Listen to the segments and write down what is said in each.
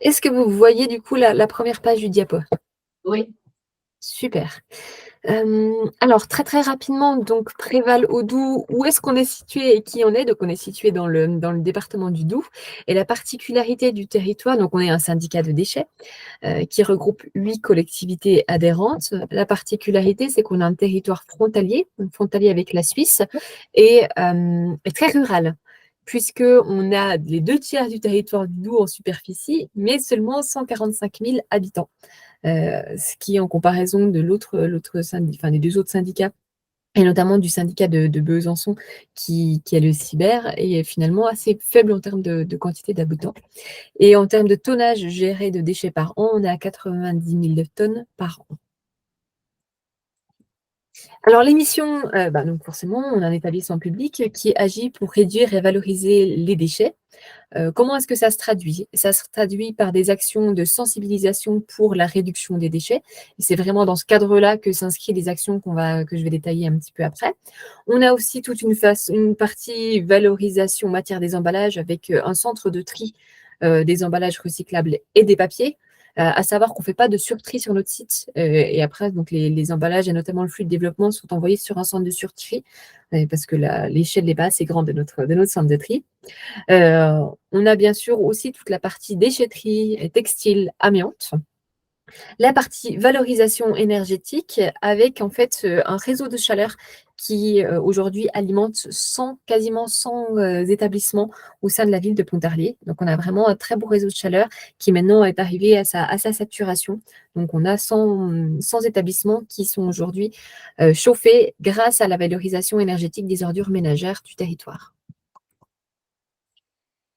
Est-ce que vous voyez du coup la première page du diapo? Oui. Super. Alors très rapidement, donc Préval au Doubs, où est-ce qu'on est situé et qui on est? Donc on est situé dans le département du Doubs et la particularité du territoire, donc on est un syndicat de déchets, qui regroupe 8 collectivités adhérentes. La particularité, c'est qu'on a un territoire frontalier, donc frontalier avec la Suisse et très rural, puisqu'on a les 2 tiers du territoire du Doubs en superficie, mais seulement 145 000 habitants. Ce qui, en comparaison de des 2 autres syndicats, et notamment du syndicat de Besançon, qui est le Cyber, est finalement assez faible en termes de quantité d'habitants. Et en termes de tonnage géré de déchets par an, on est à 90 000 tonnes par an. Alors l'émission, donc forcément, on a un établissement public qui agit pour réduire et valoriser les déchets. Comment est-ce que ça se traduit? Ça se traduit par des actions de sensibilisation pour la réduction des déchets. Et c'est vraiment dans ce cadre-là que s'inscrivent les actions que je vais détailler un petit peu après. On a aussi toute une partie valorisation matière des emballages avec un centre de tri des emballages recyclables et des papiers. À savoir qu'on ne fait pas de surtri sur notre site. Et après, donc les emballages et notamment le flux de développement sont envoyés sur un centre de surtri parce que l'échelle n'est pas assez grande de notre centre de tri. On a bien sûr aussi toute la partie déchetterie, textile, amiante. La partie valorisation énergétique avec en fait un réseau de chaleur qui aujourd'hui alimente quasiment 100 établissements au sein de la ville de Pontarlier. Donc on a vraiment un très beau réseau de chaleur qui maintenant est arrivé à sa saturation. Donc on a 100 établissements qui sont aujourd'hui chauffés grâce à la valorisation énergétique des ordures ménagères du territoire.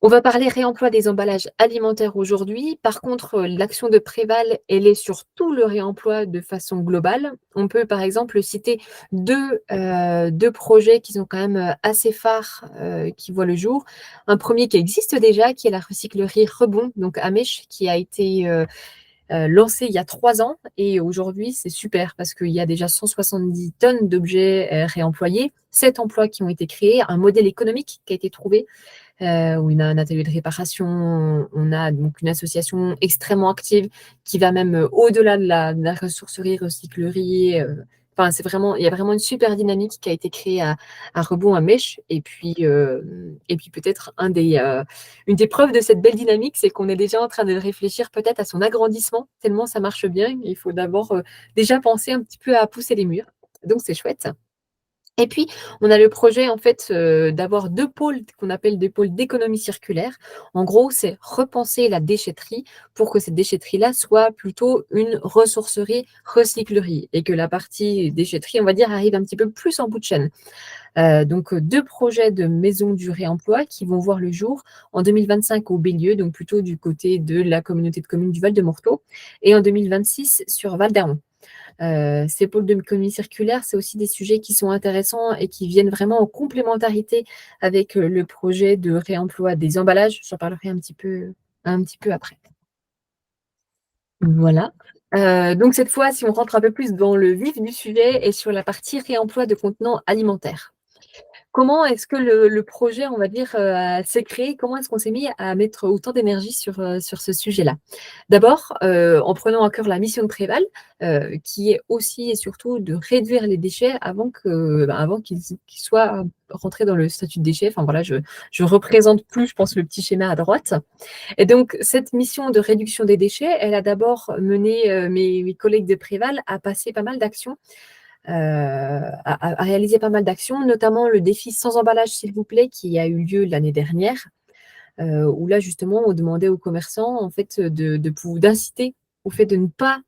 On va parler réemploi des emballages alimentaires aujourd'hui. Par contre, l'action de Préval, elle est sur tout le réemploi de façon globale. On peut, par exemple, citer deux projets qui sont quand même assez phares, qui voient le jour. Un premier qui existe déjà, qui est la recyclerie Rebond, donc à Mèche, qui a été lancé il y a 3 ans. Et aujourd'hui, c'est super parce qu'il y a déjà 170 tonnes d'objets réemployés, 7 emplois qui ont été créés, un modèle économique qui a été trouvé où on a un atelier de réparation, on a donc une association extrêmement active qui va même au-delà de la ressourcerie, recyclerie. Enfin, il y a vraiment une super dynamique qui a été créée à Rebond, à Mèche. Et puis peut-être une des preuves de cette belle dynamique, c'est qu'on est déjà en train de réfléchir peut-être à son agrandissement, tellement ça marche bien. Il faut d'abord déjà penser un petit peu à pousser les murs. Donc c'est chouette. Et puis, on a le projet en fait d'avoir 2 pôles qu'on appelle des pôles d'économie circulaire. En gros, c'est repenser la déchetterie pour que cette déchetterie-là soit plutôt une ressourcerie, recyclerie et que la partie déchetterie, on va dire, arrive un petit peu plus en bout de chaîne. Donc 2 projets de maisons du réemploi qui vont voir le jour en 2025 au Bélieu, donc plutôt du côté de la communauté de communes du Val-de-Morteau et en 2026 sur Val-d'Aon. Ces pôles d'économie circulaire, c'est aussi des sujets qui sont intéressants et qui viennent vraiment en complémentarité avec le projet de réemploi des emballages. J'en parlerai un petit peu après. Voilà. Donc cette fois, si on rentre un peu plus dans le vif du sujet et sur la partie réemploi de contenants alimentaires. Comment est-ce que le projet, on va dire, s'est créé? Comment est-ce qu'on s'est mis à mettre autant d'énergie sur ce sujet-là? D'abord, en prenant à cœur la mission de Préval, qui est aussi et surtout de réduire les déchets avant qu'ils soient rentrés dans le statut de déchet. Enfin voilà, je représente plus, je pense, le petit schéma à droite. Et donc cette mission de réduction des déchets, elle a d'abord mené, mes collègues de Préval à passer pas mal d'actions à réaliser pas mal d'actions, notamment le défi sans emballage, s'il vous plaît, qui a eu lieu l'année dernière, où là, justement, on demandait aux commerçants, en fait, d'inciter au fait de ne pas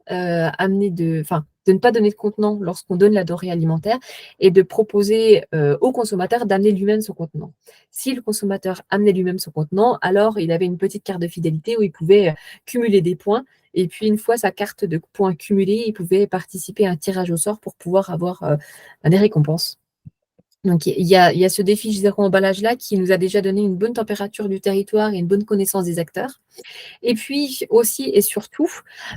de ne pas donner de contenant lorsqu'on donne la denrée alimentaire et de proposer au consommateur d'amener lui-même son contenant. Si le consommateur amenait lui-même son contenant, alors il avait une petite carte de fidélité où il pouvait cumuler des points. Et puis, une fois sa carte de points cumulée, il pouvait participer à un tirage au sort pour pouvoir avoir des récompenses. Donc, il y a ce défi zéro emballage-là qui nous a déjà donné une bonne température du territoire et une bonne connaissance des acteurs. Et puis aussi et surtout,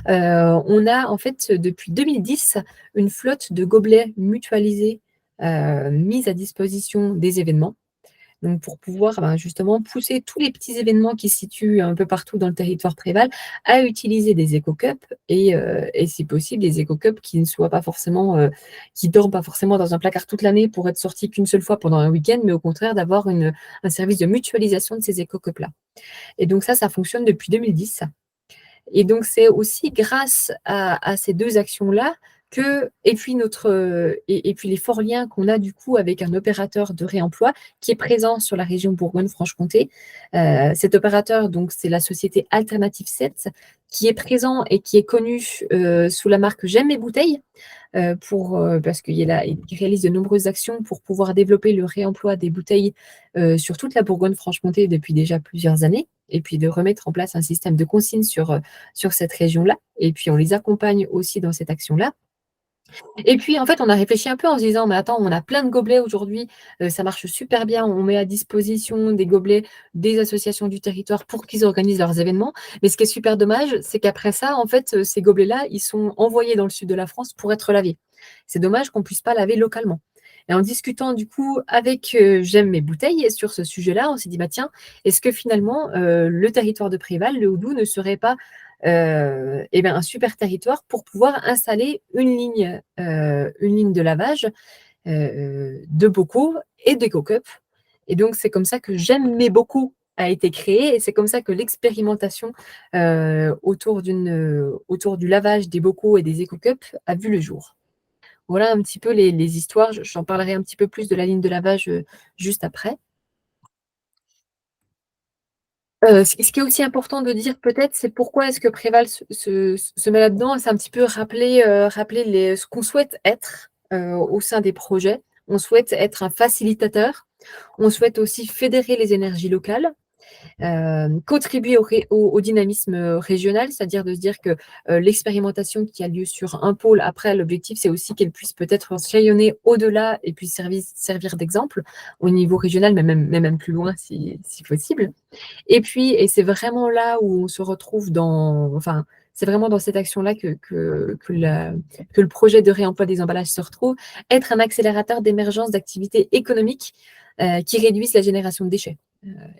on a en fait depuis 2010 une flotte de gobelets mutualisés mise à disposition des événements. Donc pour pouvoir, justement pousser tous les petits événements qui se situent un peu partout dans le territoire Préval à utiliser des éco-cups et si possible des éco-cups qui ne soient pas forcément, qui dorment pas forcément dans un placard toute l'année pour être sortis qu'une seule fois pendant un week-end, mais au contraire d'avoir un service de mutualisation de ces éco-cups-là. Et donc ça fonctionne depuis 2010. Et donc, c'est aussi grâce à ces 2 actions-là que et puis et puis les forts liens qu'on a du coup avec un opérateur de réemploi qui est présent sur la région Bourgogne-Franche-Comté. Cet opérateur, donc, c'est la société Alternative 7 qui est présent et qui est connu, sous la marque J'aime mes bouteilles, parce qu'il réalise de nombreuses actions pour pouvoir développer le réemploi des bouteilles sur toute la Bourgogne-Franche-Comté depuis déjà plusieurs années, et puis de remettre en place un système de consigne sur cette région-là. Et puis on les accompagne aussi dans cette action-là. Et puis, en fait, on a réfléchi un peu en se disant, mais attends, on a plein de gobelets aujourd'hui, ça marche super bien, on met à disposition des gobelets des associations du territoire pour qu'ils organisent leurs événements. Mais ce qui est super dommage, c'est qu'après ça, en fait, ces gobelets-là, ils sont envoyés dans le sud de la France pour être lavés. C'est dommage qu'on puisse pas laver localement. Et en discutant du coup avec J'aime mes bouteilles sur ce sujet-là, on s'est dit, bah tiens, est-ce que finalement le territoire de Préval, le Houdou, ne serait pas un super territoire pour pouvoir installer une ligne de lavage de bocaux et d'éco-cups. Et donc, c'est comme ça que J'aime mes bocaux a été créé et c'est comme ça que l'expérimentation autour du lavage des bocaux et des éco-cups a vu le jour. Voilà un petit peu les histoires. J'en parlerai un petit peu plus de la ligne de lavage juste après. Ce qui est aussi important de dire peut-être, c'est pourquoi est-ce que Préval se met là-dedans? C'est un petit peu rappeler ce qu'on souhaite être au sein des projets. On souhaite être un facilitateur. On souhaite aussi fédérer les énergies locales. Contribuer au dynamisme régional, c'est-à-dire de se dire que l'expérimentation qui a lieu sur un pôle, après, l'objectif, c'est aussi qu'elle puisse peut-être rayonner au-delà et puis servir d'exemple au niveau régional, mais même plus loin si possible. Et puis, c'est vraiment là où on se retrouve enfin, c'est vraiment dans cette action-là que le projet de réemploi des emballages se retrouve, être un accélérateur d'émergence d'activités économiques qui réduisent la génération de déchets.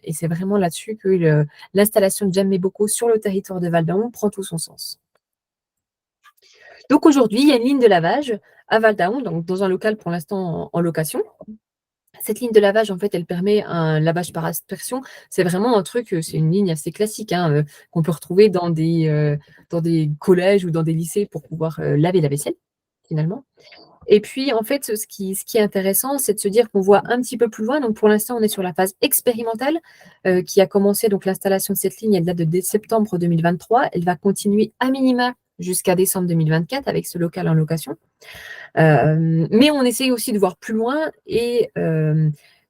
Et c'est vraiment là-dessus que l'installation de J'aime mes bocaux sur le territoire de Val d'Aon prend tout son sens. Donc aujourd'hui, il y a une ligne de lavage à Val d'Aon, donc dans un local pour l'instant en location. Cette ligne de lavage, en fait, elle permet un lavage par aspersion. C'est vraiment un truc, c'est une ligne assez classique, hein, qu'on peut retrouver dans des collèges ou dans des lycées pour pouvoir laver la vaisselle, finalement. Et puis, en fait, ce qui est intéressant, c'est de se dire qu'on voit un petit peu plus loin. Donc, pour l'instant, on est sur la phase expérimentale qui a commencé. Donc, l'installation de cette ligne, elle date de septembre 2023. Elle va continuer à minima jusqu'à décembre 2024 avec ce local en location. Mais on essaye aussi de voir plus loin et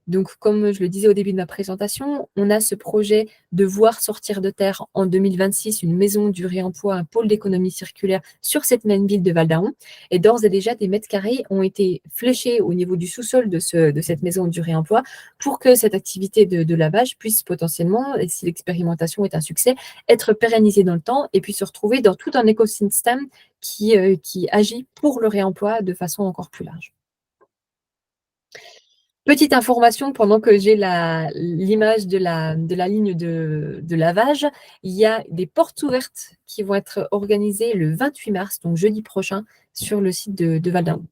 donc comme je le disais au début de ma présentation, on a ce projet de voir sortir de terre en 2026 une maison du réemploi, un pôle d'économie circulaire sur cette même ville de Val d'Aon. Et d'ores et déjà, des mètres carrés ont été fléchés au niveau du sous-sol de cette maison du réemploi pour que cette activité de lavage puisse potentiellement, et si l'expérimentation est un succès, être pérennisée dans le temps et puis se retrouver dans tout un écosystème qui agit pour le réemploi de façon encore plus large. Petite information, pendant que j'ai l'image de la ligne de lavage, il y a des portes ouvertes qui vont être organisées le 28 mars, donc jeudi prochain, sur le site de Val d'Aon.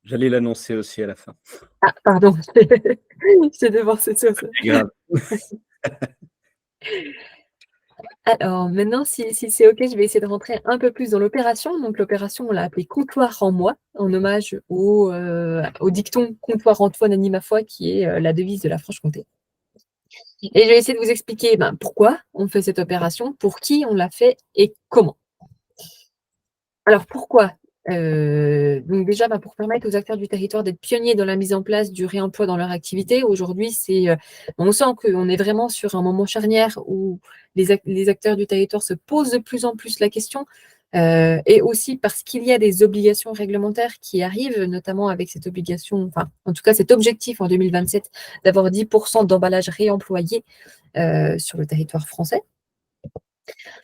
J'allais l'annoncer aussi à la fin. Ah, pardon, j'ai devancé sur ça. C'est grave. Alors maintenant, si c'est OK, je vais essayer de rentrer un peu plus dans l'opération. Donc l'opération, on l'a appelée Comptoir en moi, en hommage au dicton Comptoir Antoine anime ma foi, qui est la devise de la Franche-Comté. Et je vais essayer de vous expliquer pourquoi on fait cette opération, pour qui on l'a fait et comment. Alors pourquoi? Donc déjà, pour permettre aux acteurs du territoire d'être pionniers dans la mise en place du réemploi dans leur activité. Aujourd'hui, on sent qu'on est vraiment sur un moment charnière où les acteurs du territoire se posent de plus en plus la question, et aussi parce qu'il y a des obligations réglementaires qui arrivent, notamment avec cette obligation, enfin, en tout cas cet objectif en 2027 d'avoir 10% d'emballage réemployé sur le territoire français.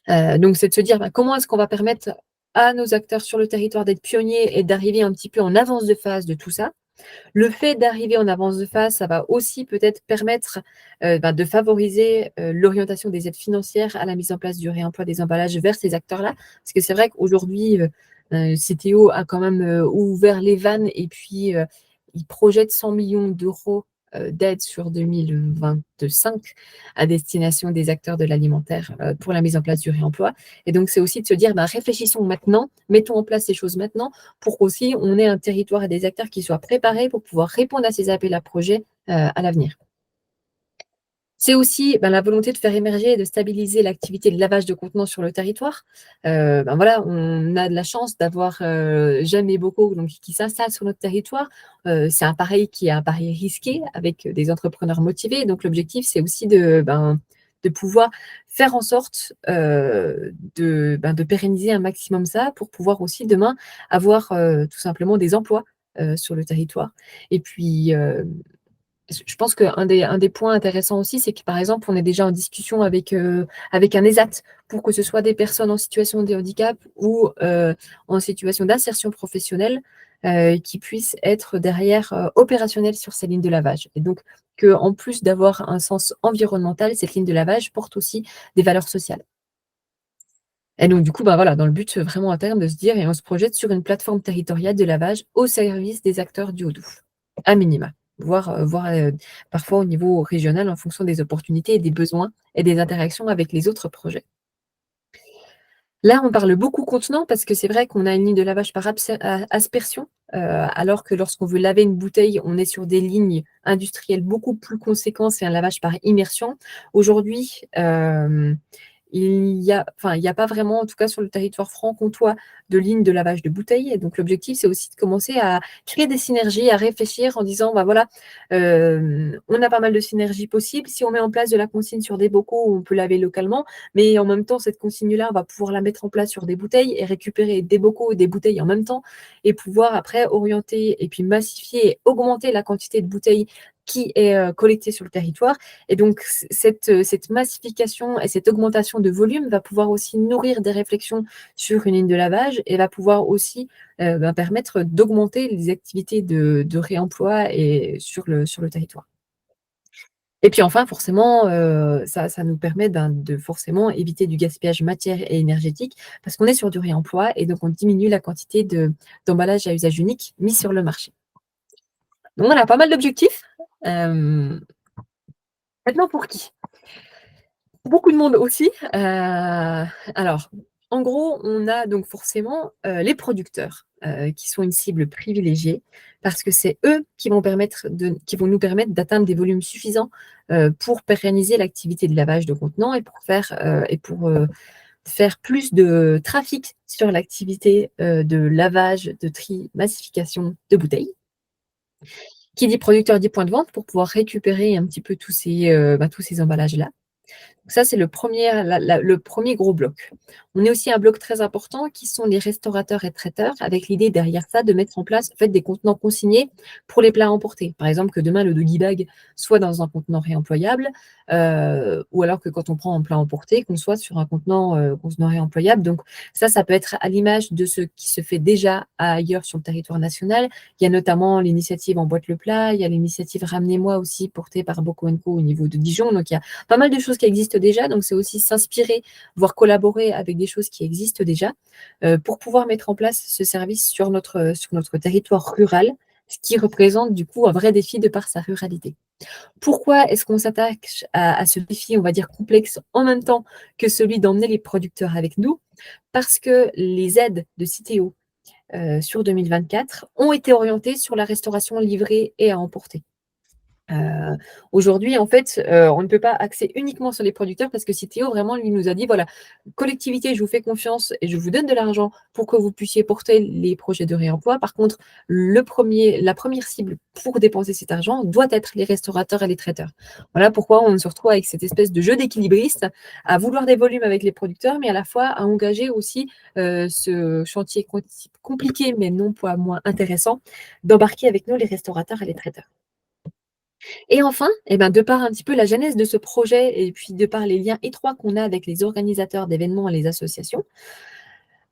Donc, c'est de se dire comment est-ce qu'on va permettre à nos acteurs sur le territoire d'être pionniers et d'arriver un petit peu en avance de phase de tout ça. Le fait d'arriver en avance de phase, ça va aussi peut-être permettre, de favoriser, l'orientation des aides financières à la mise en place du réemploi des emballages vers ces acteurs-là. Parce que c'est vrai qu'aujourd'hui, Citeo a quand même, ouvert les vannes et puis, il projette 100 millions d'euros d'aides sur 2025 à destination des acteurs de l'alimentaire, pour la mise en place du réemploi. Et donc c'est aussi de se dire: «Réfléchissons maintenant, mettons en place ces choses maintenant pour qu'aussi on ait un territoire et des acteurs qui soient préparés pour pouvoir répondre à ces appels à projets, à l'avenir. C'est aussi, la volonté de faire émerger et de stabiliser l'activité de lavage de contenants sur le territoire. Voilà, on a de la chance d'avoir, Jem et Bocaux donc qui s'installent sur notre territoire. C'est un pari qui est un pari risqué avec, des entrepreneurs motivés. Donc l'objectif, c'est aussi de pouvoir faire en sorte, de pérenniser un maximum ça pour pouvoir aussi demain avoir, tout simplement des emplois, sur le territoire. Et puis, je pense qu'un des points intéressants aussi, c'est que, par exemple, on est déjà en discussion avec un ESAT pour que ce soit des personnes en situation de handicap ou en situation d'insertion professionnelle, qui puissent être derrière, opérationnels sur ces lignes de lavage. Et donc qu'en plus d'avoir un sens environnemental, cette ligne de lavage porte aussi des valeurs sociales. Et donc du coup, voilà, dans le but, vraiment à terme de se dire et on se projette sur une plateforme territoriale de lavage au service des acteurs du Haut-Doubs, à minima, voire parfois au niveau régional en fonction des opportunités et des besoins et des interactions avec les autres projets. Là, on parle beaucoup contenant parce que c'est vrai qu'on a une ligne de lavage par aspersion, alors que lorsqu'on veut laver une bouteille, on est sur des lignes industrielles beaucoup plus conséquentes, c'est un lavage par immersion. Aujourd'hui, il y a pas vraiment, en tout cas sur le territoire franc-comtois, de ligne de lavage de bouteilles. Et donc l'objectif, c'est aussi de commencer à créer des synergies, à réfléchir en disant, voilà, on a pas mal de synergies possibles. Si on met en place de la consigne sur des bocaux, on peut laver localement, mais en même temps, cette consigne-là, on va pouvoir la mettre en place sur des bouteilles et récupérer des bocaux et des bouteilles en même temps et pouvoir après orienter et puis massifier et augmenter la quantité de bouteilles qui est collectée sur le territoire. Et donc, cette massification et cette augmentation de volume va pouvoir aussi nourrir des réflexions sur une ligne de lavage et va pouvoir aussi permettre d'augmenter les activités de réemploi et sur le territoire. Et puis enfin, forcément, ça nous permet de forcément éviter du gaspillage matière et énergétique parce qu'on est sur du réemploi et donc on diminue la quantité d'emballages à usage unique mis sur le marché. Donc voilà, pas mal d'objectifs. Hem, Maintenant pour qui? Beaucoup de monde aussi. Alors, en gros, on a donc forcément, les producteurs, qui sont une cible privilégiée parce que c'est eux qui vont nous permettre d'atteindre des volumes suffisants, pour pérenniser l'activité de lavage de contenants et pour, faire plus de trafic sur l'activité, de lavage, de tri, massification de bouteilles. Qui dit producteur dit point de vente pour pouvoir récupérer un petit peu tous ces emballages-là. Ça, c'est le premier gros bloc. On est aussi un bloc très important qui sont les restaurateurs et traiteurs, avec l'idée derrière ça de mettre en place en fait, des contenants consignés pour les plats emportés. Par exemple, que demain, le doggy bag soit dans un contenant réemployable, ou alors que quand on prend un plat emporté, qu'on soit sur un contenant réemployable. Donc ça peut être à l'image de ce qui se fait déjà ailleurs sur le territoire national. Il y a notamment l'initiative Emboîte le plat, il y a l'initiative Ramenez-moi aussi portée par Bocaux & Co au niveau de Dijon. Donc il y a pas mal de choses qui existent déjà, donc c'est aussi s'inspirer, voire collaborer avec des choses qui existent déjà, pour pouvoir mettre en place ce service sur notre territoire rural, ce qui représente du coup un vrai défi de par sa ruralité. Pourquoi est-ce qu'on s'attaque à ce défi, on va dire complexe, en même temps que celui d'emmener les producteurs avec nous? Parce que les aides de Citeo, sur 2024 ont été orientées sur la restauration livrée et à emporter. Aujourd'hui, en fait, on ne peut pas axer uniquement sur les producteurs parce que Citeo vraiment lui nous a dit: «Voilà, collectivité, je vous fais confiance et je vous donne de l'argent pour que vous puissiez porter les projets de réemploi. Par contre, la première cible pour dépenser cet argent doit être les restaurateurs et les traiteurs». Voilà pourquoi on se retrouve avec cette espèce de jeu d'équilibriste à vouloir des volumes avec les producteurs, mais à la fois à engager aussi, ce chantier compliqué mais non pas moins intéressant, d'embarquer avec nous les restaurateurs et les traiteurs. Et enfin, de par un petit peu la genèse de ce projet et puis de par les liens étroits qu'on a avec les organisateurs d'événements et les associations,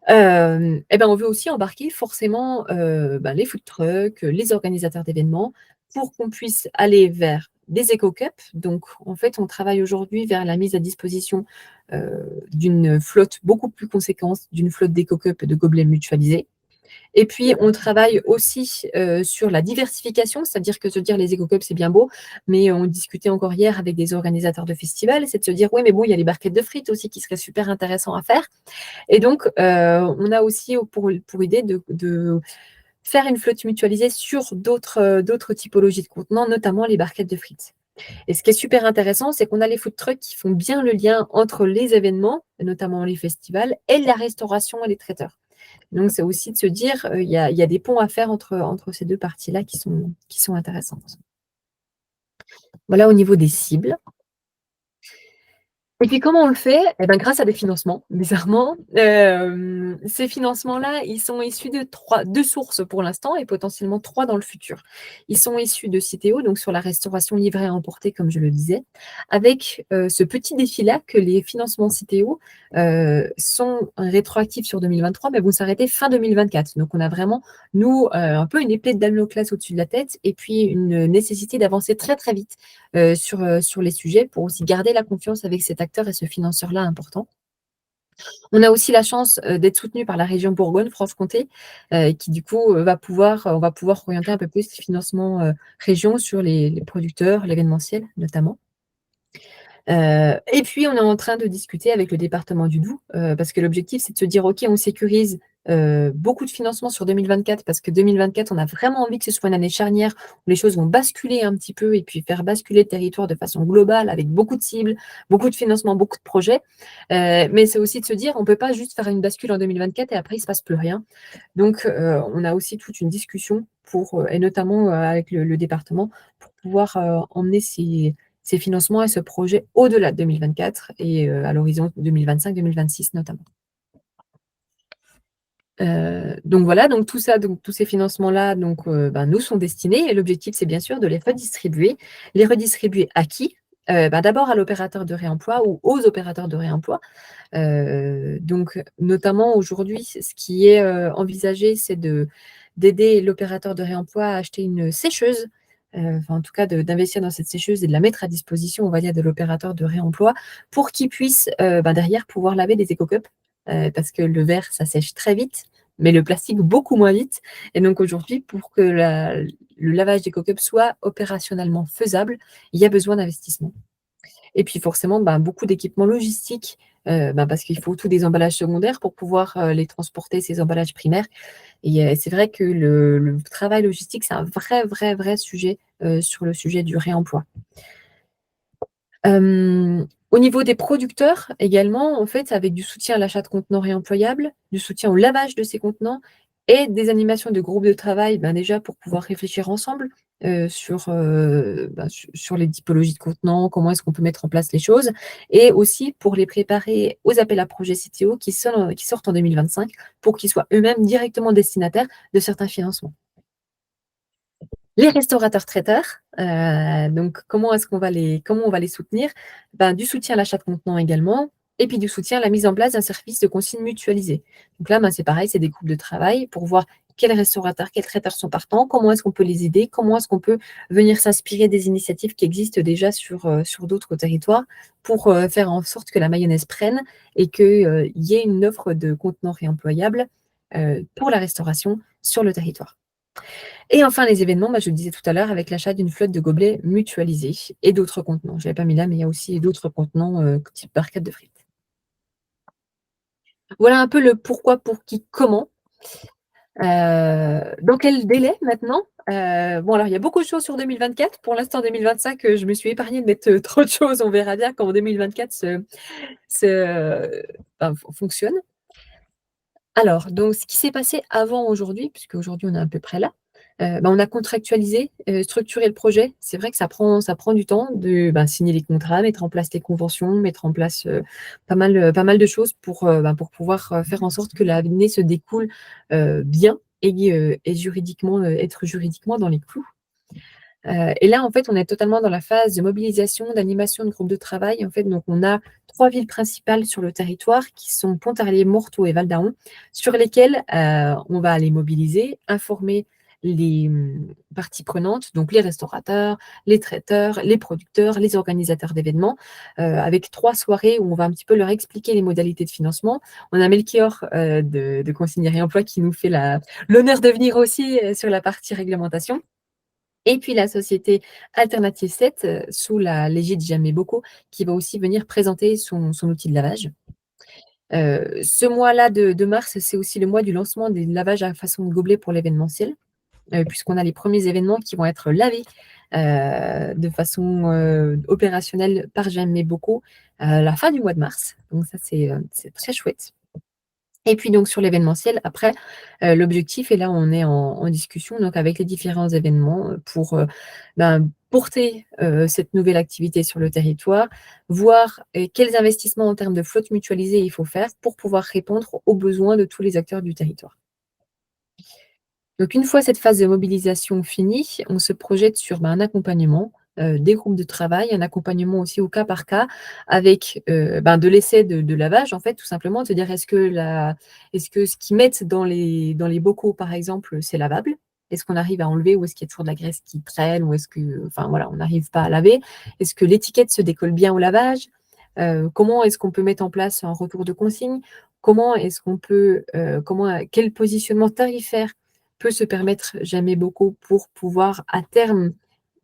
Et ben, on veut aussi embarquer forcément, les food trucks, les organisateurs d'événements pour qu'on puisse aller vers des éco-cups. Donc en fait, on travaille aujourd'hui vers la mise à disposition, d'une flotte beaucoup plus conséquente, d'une flotte d'éco-cups et de gobelets mutualisés. Et puis, on travaille aussi sur la diversification, c'est-à-dire que se dire les éco-cups, c'est bien beau, mais on discutait encore hier avec des organisateurs de festivals, c'est de se dire, oui, mais bon, il y a les barquettes de frites aussi qui seraient super intéressants à faire. Et donc, on a aussi pour idée de faire une flotte mutualisée sur d'autres typologies de contenants, notamment les barquettes de frites. Et ce qui est super intéressant, c'est qu'on a les food trucks qui font bien le lien entre les événements, notamment les festivals, et la restauration et les traiteurs. Donc, c'est aussi de se dire, il y a des ponts à faire entre ces deux parties-là qui sont intéressantes. Voilà au niveau des cibles. Et puis comment on le fait? Eh ben, grâce à des financements, bizarrement. Ces financements-là, ils sont issus de 2 sources pour l'instant et potentiellement 3 dans le futur. Ils sont issus de Citeo, donc sur la restauration livrée à emporter, comme je le disais, avec, ce petit défi-là que les financements Citeo, sont rétroactifs sur 2023, mais vont s'arrêter fin 2024. Donc on a vraiment, nous, un peu une épée de Damoclès au-dessus de la tête et puis une nécessité d'avancer très, très vite sur les sujets pour aussi garder la confiance avec cet acteur et ce financeur-là important. On a aussi la chance d'être soutenu par la région Bourgogne-Franche-Comté, qui du coup on va pouvoir orienter un peu plus les financements région sur les producteurs, l'événementiel notamment. Et puis, on est en train de discuter avec le département du Doubs, parce que l'objectif, c'est de se dire: «OK, on sécurise, beaucoup de financements sur 2024», parce que 2024, on a vraiment envie que ce soit une année charnière où les choses vont basculer un petit peu et puis faire basculer le territoire de façon globale avec beaucoup de cibles, beaucoup de financements, beaucoup de projets. Mais c'est aussi de se dire: «On ne peut pas juste faire une bascule en 2024 et après il ne se passe plus rien». Donc, on a aussi toute une discussion et notamment, avec le département pour pouvoir, emmener ces financements et ce projet au-delà de 2024 et à l'horizon 2025-2026 notamment. Donc voilà, donc tout ça, donc tous ces financements-là, donc nous sont destinés et l'objectif, c'est bien sûr de les redistribuer. Les redistribuer à qui? D'abord à l'opérateur de réemploi ou aux opérateurs de réemploi. Donc notamment aujourd'hui, ce qui est, envisagé, c'est d'aider l'opérateur de réemploi à acheter une sécheuse, enfin en tout cas d'investir dans cette sécheuse et de la mettre à disposition, on va dire, de l'opérateur de réemploi pour qu'il puisse, derrière pouvoir laver des éco-cups, parce que le verre, ça sèche très vite, mais le plastique beaucoup moins vite. Et donc aujourd'hui, pour que le lavage des éco-cups soit opérationnellement faisable, il y a besoin d'investissement. Et puis forcément, beaucoup d'équipements logistiques, parce qu'il faut tous des emballages secondaires pour pouvoir, les transporter, ces emballages primaires. Et c'est vrai que le travail logistique, c'est un vrai, vrai, vrai sujet, sur le sujet du réemploi. Au niveau des producteurs également, en fait, avec du soutien à l'achat de contenants réemployables, du soutien au lavage de ces contenants et des animations de groupes de travail, déjà pour pouvoir réfléchir ensemble, sur les typologies de contenants, comment est-ce qu'on peut mettre en place les choses et aussi pour les préparer aux appels à projets CTO qui sortent en 2025 pour qu'ils soient eux-mêmes directement destinataires de certains financements. Les restaurateurs-traiteurs, donc comment on va les soutenir? Du soutien à l'achat de contenants également et puis du soutien à la mise en place d'un service de consigne mutualisé. Donc là, c'est pareil, c'est des groupes de travail pour voir quels restaurateurs, quels traiteurs sont partants, comment est-ce qu'on peut les aider, comment est-ce qu'on peut venir s'inspirer des initiatives qui existent déjà sur d'autres territoires pour, faire en sorte que la mayonnaise prenne et qu'il y ait une offre de contenants réemployables, pour la restauration sur le territoire. Et enfin, les événements, je le disais tout à l'heure, avec l'achat d'une flotte de gobelets mutualisés et d'autres contenants. Je ne l'avais pas mis là, mais il y a aussi d'autres contenants, type barquettes de frites. Voilà un peu le pourquoi, pour qui, comment. Dans quel délai maintenant? Alors il y a beaucoup de choses sur 2024. Pour l'instant, 2025, je me suis épargnée de mettre, trop de choses. On verra bien comment 2024 fonctionne. Alors, donc ce qui s'est passé avant aujourd'hui, puisque aujourd'hui on est à peu près là, on a contractualisé, structuré le projet. C'est vrai que ça prend du temps de, signer les contrats, mettre en place les conventions, mettre en place, pas mal de choses pour pouvoir, faire en sorte que l'année se découle, bien et juridiquement, être juridiquement dans les clous. Et là, en fait, on est totalement dans la phase de mobilisation, d'animation de groupes de travail. En fait, donc on a 3 villes principales sur le territoire qui sont Pontarlier, Morteau et Val-d'Aon, sur lesquelles, on va aller mobiliser, informer les, parties prenantes, donc les restaurateurs, les traiteurs, les producteurs, les organisateurs d'événements, avec 3 soirées où on va un petit peu leur expliquer les modalités de financement. On a Melchior, de Consigne et Réemploi qui nous fait l'honneur de venir aussi, sur la partie réglementation. Et puis la société Alternative 7, sous la l'égide J'aimais beaucoup, qui va aussi venir présenter son outil de lavage. Ce mois-là de mars, c'est aussi le mois du lancement des lavages à façon de gobelet pour l'événementiel, puisqu'on a les premiers événements qui vont être lavés, de façon, opérationnelle par J'aimais beaucoup, la fin du mois de mars. Donc ça, c'est très chouette. Et puis donc sur l'événementiel après, l'objectif et là on est en discussion donc avec les différents événements, pour, porter, cette nouvelle activité sur le territoire, voir, quels investissements en termes de flotte mutualisée il faut faire pour pouvoir répondre aux besoins de tous les acteurs du territoire. Donc une fois cette phase de mobilisation finie, on se projette sur, un accompagnement, des groupes de travail, un accompagnement aussi au cas par cas avec, de l'essai de lavage en fait, tout simplement. De se dire est-ce que ce qu'ils mettent dans les bocaux par exemple, c'est lavable? Est-ce qu'on arrive à enlever ou est-ce qu'il y a toujours de la graisse qui traîne ou est-ce que enfin voilà, on n'arrive pas à laver? Est-ce que l'étiquette se décolle bien au lavage? Comment est-ce qu'on peut mettre en place un retour de consigne? Comment est-ce qu'on peut, quel positionnement tarifaire peut se permettre J'aimais beaucoup pour pouvoir à terme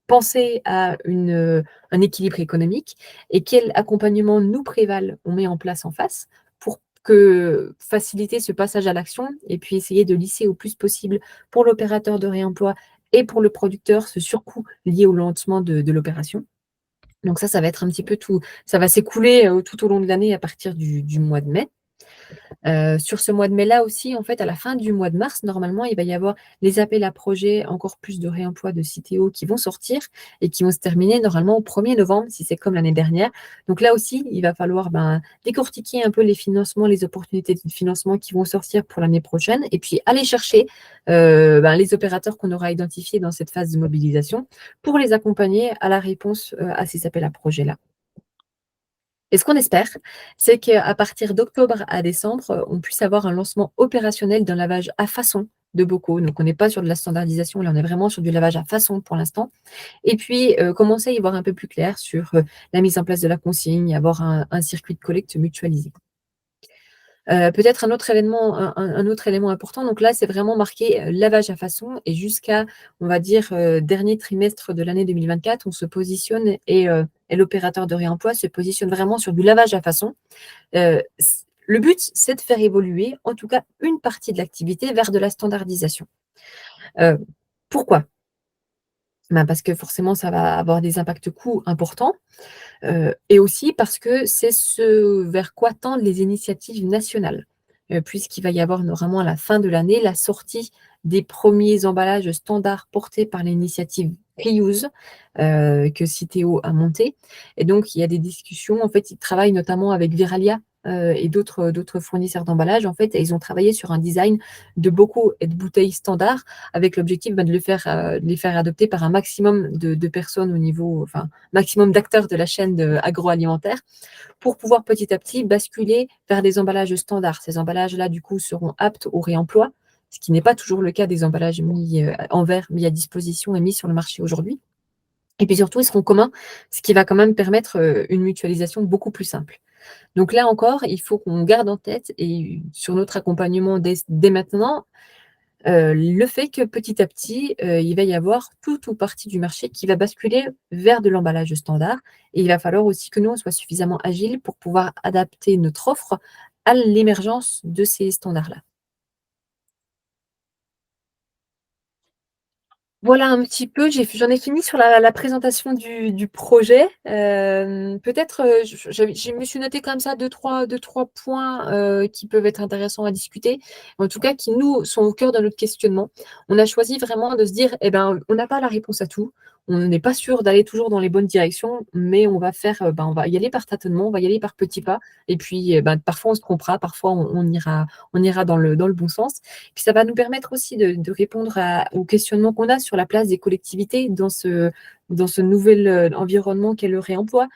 penser à un équilibre économique et quel accompagnement nous Préval on met en place en face pour que faciliter ce passage à l'action et puis essayer de lisser au plus possible pour l'opérateur de réemploi et pour le producteur ce surcoût lié au lancement de l'opération. Donc ça va être un petit peu tout ça va s'écouler, tout au long de l'année à partir du mois de mai. Sur ce mois de mai-là aussi, en fait, à la fin du mois de mars, normalement, il va y avoir les appels à projets, encore plus de réemploi de Citeo qui vont sortir et qui vont se terminer normalement au 1er novembre, si c'est comme l'année dernière. Donc là aussi, il va falloir, décortiquer un peu les financements, les opportunités de financement qui vont sortir pour l'année prochaine et puis aller chercher, les opérateurs qu'on aura identifiés dans cette phase de mobilisation pour les accompagner à la réponse, à ces appels à projets-là. Et ce qu'on espère, c'est qu'à partir d'octobre à décembre, on puisse avoir un lancement opérationnel d'un lavage à façon de bocaux. Donc on n'est pas sur de la standardisation, là on est vraiment sur du lavage à façon pour l'instant. Et puis, commencer à y voir un peu plus clair sur, la mise en place de la consigne, avoir un circuit de collecte mutualisé. Peut-être un autre élément important, donc là, c'est vraiment marqué, lavage à façon et jusqu'à, on va dire, dernier trimestre de l'année 2024, on se positionne et l'opérateur de réemploi se positionne vraiment sur du lavage à façon. Le but, c'est de faire évoluer, en tout cas, une partie de l'activité vers de la standardisation. Heu, Pourquoi? Parce que forcément, ça va avoir des impacts coûts importants. Et aussi parce que c'est ce vers quoi tendent les initiatives nationales, puisqu'il va y avoir normalement à la fin de l'année la sortie des premiers emballages standards portés par l'initiative Reuse, que Citeo a montée et donc il y a des discussions. En fait, ils travaillent notamment avec Veralia, et d'autres fournisseurs d'emballages, en fait et ils ont travaillé sur un design de bocaux et de bouteilles standards avec l'objectif, de les faire adopter par un maximum de personnes au niveau enfin, maximum d'acteurs de la chaîne agroalimentaire pour pouvoir petit à petit basculer vers des emballages standards. Ces emballages-là, du coup, seront aptes au réemploi, ce qui n'est pas toujours le cas des emballages mis en verre, mis à disposition et mis sur le marché aujourd'hui. Et puis surtout, ils seront communs, ce qui va quand même permettre une mutualisation beaucoup plus simple. Donc là encore, il faut qu'on garde en tête et sur notre accompagnement dès maintenant, le fait que petit à petit, il va y avoir toute ou partie du marché qui va basculer vers de l'emballage standard et il va falloir aussi que nous, on soit suffisamment agiles pour pouvoir adapter notre offre à l'émergence de ces standards-là. Voilà un petit peu, j'en ai fini sur la présentation du projet. Peut-être, je me suis noté comme ça deux trois points, qui peuvent être intéressants à discuter, en tout cas qui nous sont au cœur de notre questionnement. On a choisi vraiment de se dire: «Eh ben, on n'a pas la réponse à tout. on n'est pas sûr d'aller toujours dans les bonnes directions, mais on va on va y aller par tâtonnement, on va y aller par petits pas. Et puis, parfois on se trompera, parfois on ira dans le bon sens. Puis ça va nous permettre aussi de répondre aux questionnements qu'on a sur la place des collectivités dans ce nouvel environnement qu'est le réemploi.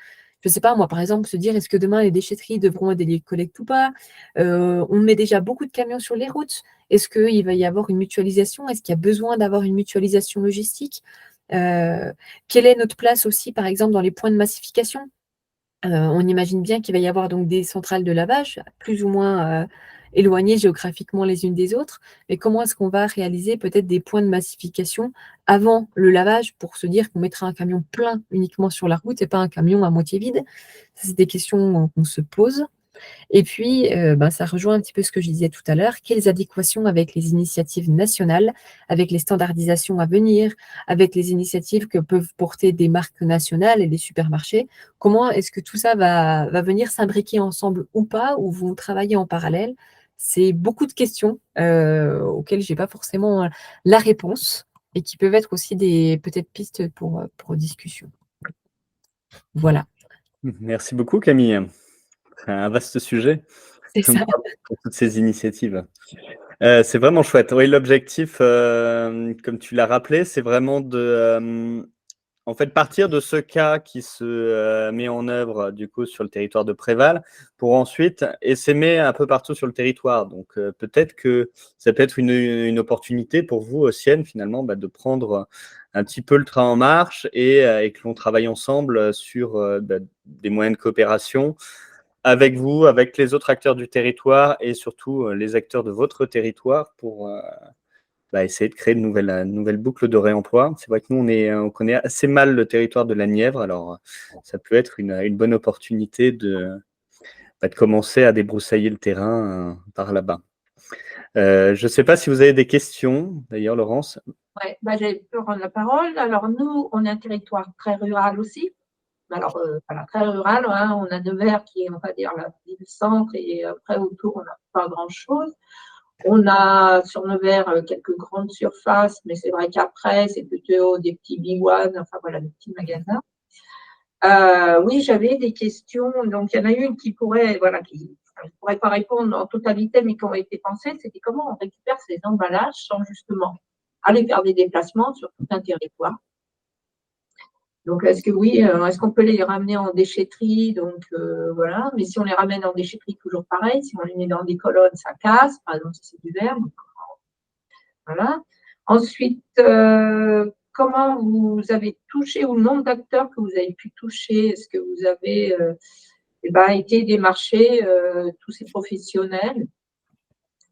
Je ne sais pas, moi, par exemple, se dire est-ce que demain les déchetteries devront être des lieux de collecte ou pas? On met déjà beaucoup de camions sur les routes. Est-ce qu'il va y avoir une mutualisation? Est-ce qu'il y a besoin d'avoir une mutualisation logistique? Quelle est notre place aussi, par exemple, dans les points de massification? On imagine bien qu'il va y avoir donc des centrales de lavage, plus ou moins éloignées géographiquement les unes des autres. Mais comment est-ce qu'on va réaliser peut-être des points de massification avant le lavage pour se dire qu'on mettra un camion plein uniquement sur la route et pas un camion à moitié vide? Ça, c'est des questions qu'on se pose. Et puis, ça rejoint un petit peu ce que je disais tout à l'heure. Quelles adéquations avec les initiatives nationales, avec les standardisations à venir, avec les initiatives que peuvent porter des marques nationales et des supermarchés? Comment est-ce que tout ça va venir s'imbriquer ensemble ou pas, ou vont travailler en parallèle? C'est beaucoup de questions auxquelles je n'ai pas forcément la réponse et qui peuvent être aussi des peut-être pistes pour discussion. Voilà, Merci beaucoup Camille. C'est un vaste sujet. c'est ça. Bravo pour toutes ces initiatives. C'est vraiment chouette. Oui, l'objectif, comme tu l'as rappelé, c'est vraiment en fait, partir de ce cas qui se met en œuvre du coup sur le territoire de Préval pour ensuite essaimer un peu partout sur le territoire. Donc, peut-être que ça peut être une opportunité pour vous, Sienne, finalement, de prendre un petit peu le train en marche et que l'on travaille ensemble sur des moyens de coopération avec vous, avec les autres acteurs du territoire et surtout les acteurs de votre territoire pour essayer de créer de nouvelles boucles de réemploi. C'est vrai que nous, on connaît assez mal le territoire de la Nièvre, alors ça peut être une bonne opportunité de commencer à débroussailler le terrain par là-bas. Je ne sais pas si vous avez des questions, d'ailleurs, Laurence. Ouais, j'avais pu prendre la parole. Alors, nous, on est un territoire très rural aussi. Alors, voilà, très rural, hein, on a Nevers qui est, on va dire, la ville-centre, et après, autour, on n'a pas grand-chose. On a sur Nevers quelques grandes surfaces, mais c'est vrai qu'après, c'est plutôt des petits biwanes, enfin voilà, des petits magasins. Oui, j'avais des questions. Donc, il y en a une qui pourrait, voilà, je ne pourrais pas répondre en totalité, mais qui aurait été pensée, c'était comment on récupère ces emballages sans justement aller faire des déplacements sur tout un territoire. Donc, est-ce qu'on peut les ramener en déchetterie? Donc, voilà. Mais si on les ramène en déchetterie, toujours pareil. Si on les met dans des colonnes, ça casse. Par exemple, si c'est du verre. Donc, voilà. Ensuite, comment vous avez touché, ou le nombre d'acteurs que vous avez pu toucher? Est-ce que vous avez été démarcher tous ces professionnels?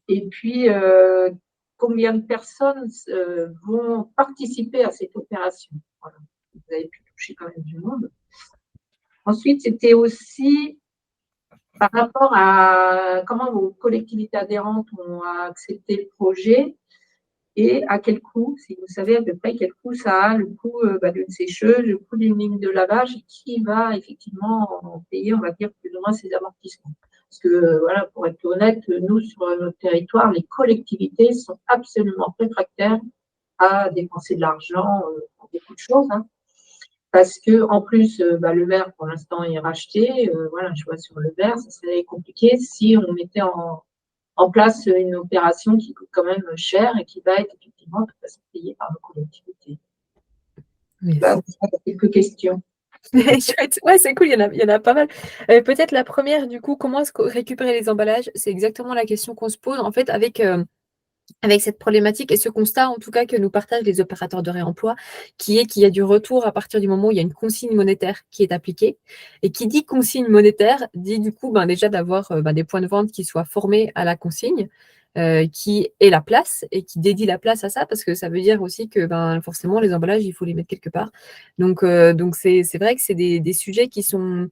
Et puis, combien de personnes vont participer à cette opération? Voilà. Vous avez pu toucher quand même du monde. Ensuite, c'était aussi par rapport à comment vos collectivités adhérentes ont accepté le projet et à quel coût, si vous savez à peu près quel coût ça a, le coût d'une sécheuse, le coût d'une ligne de lavage, et qui va effectivement payer, on va dire, plus ou moins ces amortissements. Parce que, voilà, pour être honnête, nous, sur notre territoire, les collectivités sont absolument réfractaires à dépenser de l'argent pour beaucoup de choses, hein. Parce que en plus, le verre, pour l'instant, est racheté. Voilà, je vois sur le verre, ça serait compliqué si on mettait en place une opération qui coûte quand même cher et qui va être effectivement de toute façon payée par nos collectivités. Voilà, quelques questions. Chouette. Ouais, c'est cool, il y en a pas mal. Peut-être la première, du coup, comment est-ce que récupérer les emballages? C'est exactement la question qu'on se pose, en fait, avec cette problématique et ce constat, en tout cas, que nous partagent les opérateurs de réemploi, qui est qu'il y a du retour à partir du moment où il y a une consigne monétaire qui est appliquée. Et qui dit consigne monétaire, dit du coup déjà d'avoir des points de vente qui soient formés à la consigne, qui est la place et qui dédie la place à ça, parce que ça veut dire aussi que forcément, les emballages, il faut les mettre quelque part. Donc c'est vrai que c'est des sujets qui sont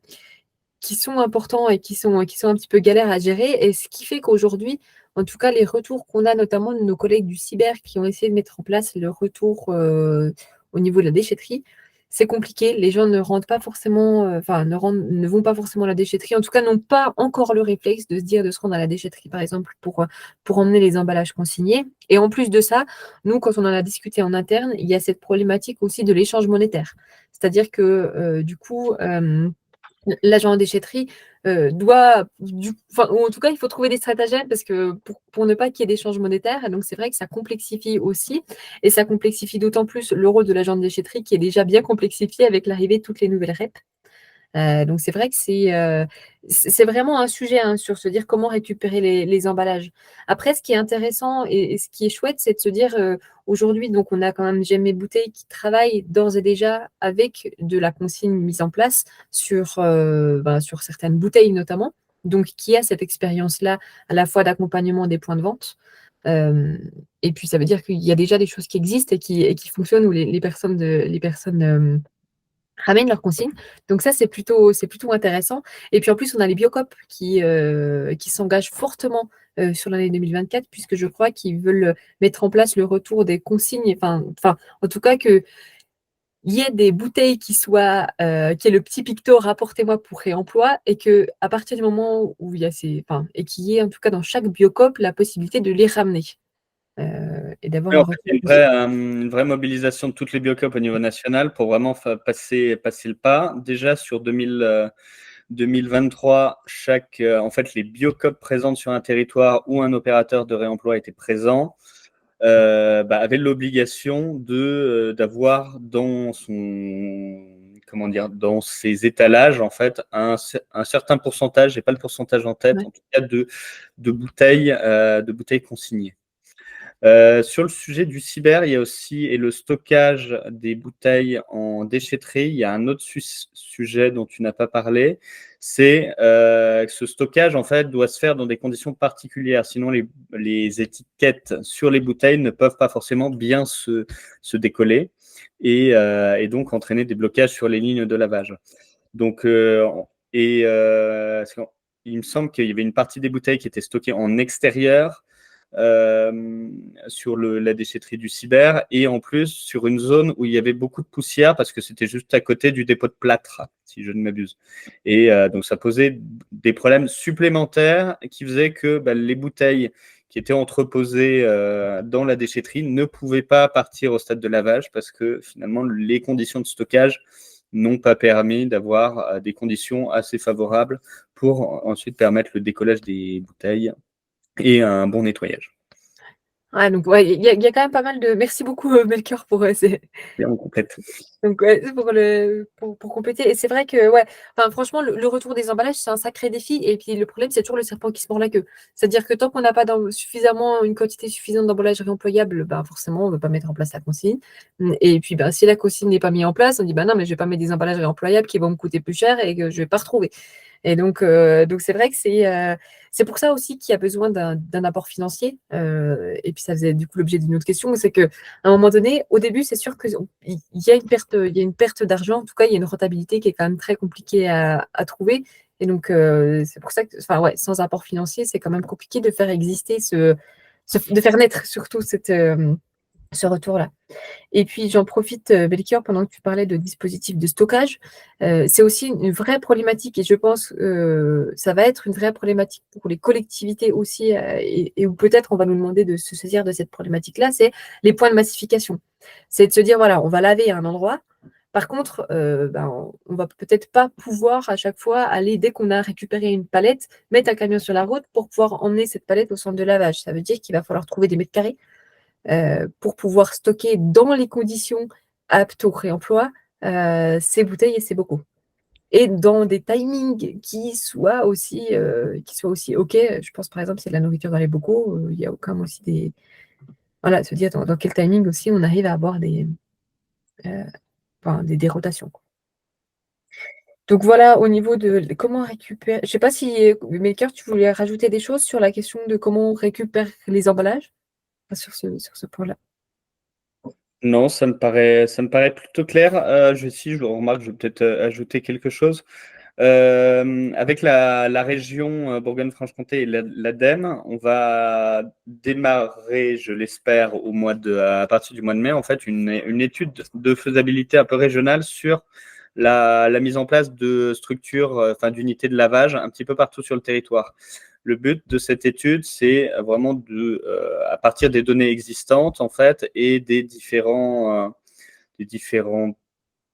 importants et qui sont un petit peu galères à gérer. Et ce qui fait qu'aujourd'hui, en tout cas, les retours qu'on a notamment de nos collègues du cyber qui ont essayé de mettre en place le retour au niveau de la déchetterie, c'est compliqué. Les gens ne rentrent pas forcément, ne vont pas forcément à la déchetterie. En tout cas, n'ont pas encore le réflexe de se dire de se rendre à la déchetterie, par exemple, pour emmener les emballages consignés. Et en plus de ça, nous, quand on en a discuté en interne, il y a cette problématique aussi de l'échange monétaire. C'est-à-dire que, du coup, l'agent en déchetterie doit, ou en tout cas, il faut trouver des stratagèmes parce que pour ne pas qu'il y ait d'échange monétaire. Et donc, c'est vrai que ça complexifie aussi. Et ça complexifie d'autant plus le rôle de l'agent de déchetterie qui est déjà bien complexifié avec l'arrivée de toutes les nouvelles REP. Donc, c'est vrai que c'est vraiment un sujet sur se dire comment récupérer les emballages. Après, ce qui est intéressant et ce qui est chouette, c'est de se dire aujourd'hui, donc on a quand même J'aime mes bouteilles qui travaille d'ores et déjà avec de la consigne mise en place sur certaines bouteilles notamment, donc qui a cette expérience-là à la fois d'accompagnement des points de vente. Et puis, ça veut dire qu'il y a déjà des choses qui existent et qui fonctionnent où les personnes ramènent leurs consignes. Donc ça, c'est plutôt intéressant. Et puis en plus, on a les Biocop qui s'engagent fortement sur l'année 2024, puisque je crois qu'ils veulent mettre en place le retour des consignes, en tout cas qu'il y ait des bouteilles qui est le petit picto rapportez-moi pour réemploi, et que à partir du moment où il y a et qu'il y ait en tout cas dans chaque Biocop la possibilité de les ramener et d'avoir Oui, un en fait, retour. il y a une vraie mobilisation de toutes les biocop au niveau national pour vraiment passer le pas. Déjà sur 2023, en fait, les biocop présentes sur un territoire où un opérateur de réemploi était présent avait l'obligation d'avoir dans dans ses étalages en fait un certain pourcentage, j'ai pas le pourcentage en tête, Ouais. en tout cas de bouteilles consignées. Sur le sujet du cyber, il y a aussi et le stockage des bouteilles en déchetterie. Il y a un autre sujet dont tu n'as pas parlé, c'est que ce stockage en fait doit se faire dans des conditions particulières. Sinon, les étiquettes sur les bouteilles ne peuvent pas forcément bien se décoller et donc entraîner des blocages sur les lignes de lavage. Donc, il me semble qu'il y avait une partie des bouteilles qui étaient stockées en extérieur sur la déchetterie du cyber et en plus sur une zone où il y avait beaucoup de poussière parce que c'était juste à côté du dépôt de plâtre, si je ne m'abuse. Et donc ça posait des problèmes supplémentaires qui faisaient que les bouteilles qui étaient entreposées dans la déchetterie ne pouvaient pas partir au stade de lavage parce que finalement les conditions de stockage n'ont pas permis d'avoir des conditions assez favorables pour ensuite permettre le décollage des bouteilles et un bon nettoyage. Ouais, donc ouais, il y a quand même pas mal de. Merci beaucoup, Melchior, pour Et on complète. donc ouais, pour compléter. Et c'est vrai que ouais, franchement, le retour des emballages, c'est un sacré défi. Et puis le problème, c'est toujours le serpent qui se mord la queue. C'est-à-dire que tant qu'on n'a pas une quantité suffisante d'emballages réemployables, forcément, on ne veut pas mettre en place la consigne. Et puis si la consigne n'est pas mise en place, on dit non, mais je vais pas mettre des emballages réemployables qui vont me coûter plus cher et que je vais pas retrouver. Et donc c'est vrai que c'est pour ça aussi qu'il y a besoin d'un apport financier. Et puis ça faisait du coup l'objet d'une autre question, c'est qu'à un moment donné, au début, c'est sûr qu'il y a une perte d'argent. En tout cas, il y a une rentabilité qui est quand même très compliquée à trouver. Et donc c'est pour ça que, sans apport financier, c'est quand même compliqué de faire exister de faire naître surtout ce retour-là. Et puis, j'en profite, Melchior, pendant que tu parlais de dispositifs de stockage. C'est aussi une vraie problématique et je pense que ça va être une vraie problématique pour les collectivités aussi et où peut-être on va nous demander de se saisir de cette problématique-là, c'est les points de massification. C'est de se dire, voilà, on va laver à un endroit. Par contre, on va peut-être pas pouvoir à chaque fois aller, dès qu'on a récupéré une palette, mettre un camion sur la route pour pouvoir emmener cette palette au centre de lavage. Ça veut dire qu'il va falloir trouver des mètres carrés pour pouvoir stocker dans les conditions aptes au réemploi ces bouteilles et ces bocaux. Et dans des timings qui soient aussi OK. Je pense par exemple, s'il y a de la nourriture dans les bocaux, il y a quand même aussi des. Voilà, se dire dans quel timing aussi on arrive à avoir des rotations. Donc voilà, au niveau de comment récupérer. Je ne sais pas si, Maker, tu voulais rajouter des choses sur la question de comment on récupère les emballages sur ce point-là. Non, ça me paraît plutôt clair. Je remarque, je vais peut-être ajouter quelque chose. Avec la région Bourgogne-Franche-Comté et l'ADEME, on va démarrer, je l'espère, à partir du mois de mai, en fait, une étude de faisabilité un peu régionale sur la mise en place de structures, d'unités de lavage un petit peu partout sur le territoire. Le but de cette étude, c'est vraiment à partir des données existantes, en fait, et des différents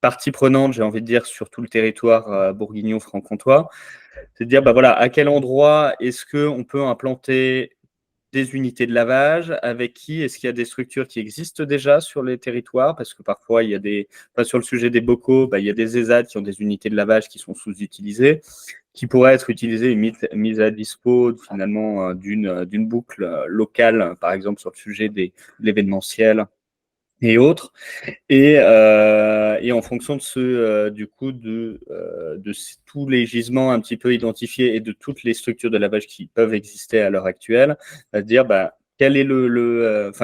parties prenantes, j'ai envie de dire, sur tout le territoire bourguignon-franc-comtois, c'est de dire, voilà, à quel endroit est-ce qu'on peut implanter des unités de lavage, avec qui est-ce qu'il y a des structures qui existent déjà sur les territoires, parce que parfois, il y a sur le sujet des bocaux, il y a des ESAT qui ont des unités de lavage qui sont sous-utilisées, qui pourraient être utilisées et mises à dispo finalement d'une boucle locale, par exemple sur le sujet de l'événementiel et autres. Et en fonction de tous les gisements un petit peu identifiés et de toutes les structures de lavage qui peuvent exister à l'heure actuelle, à dire quel est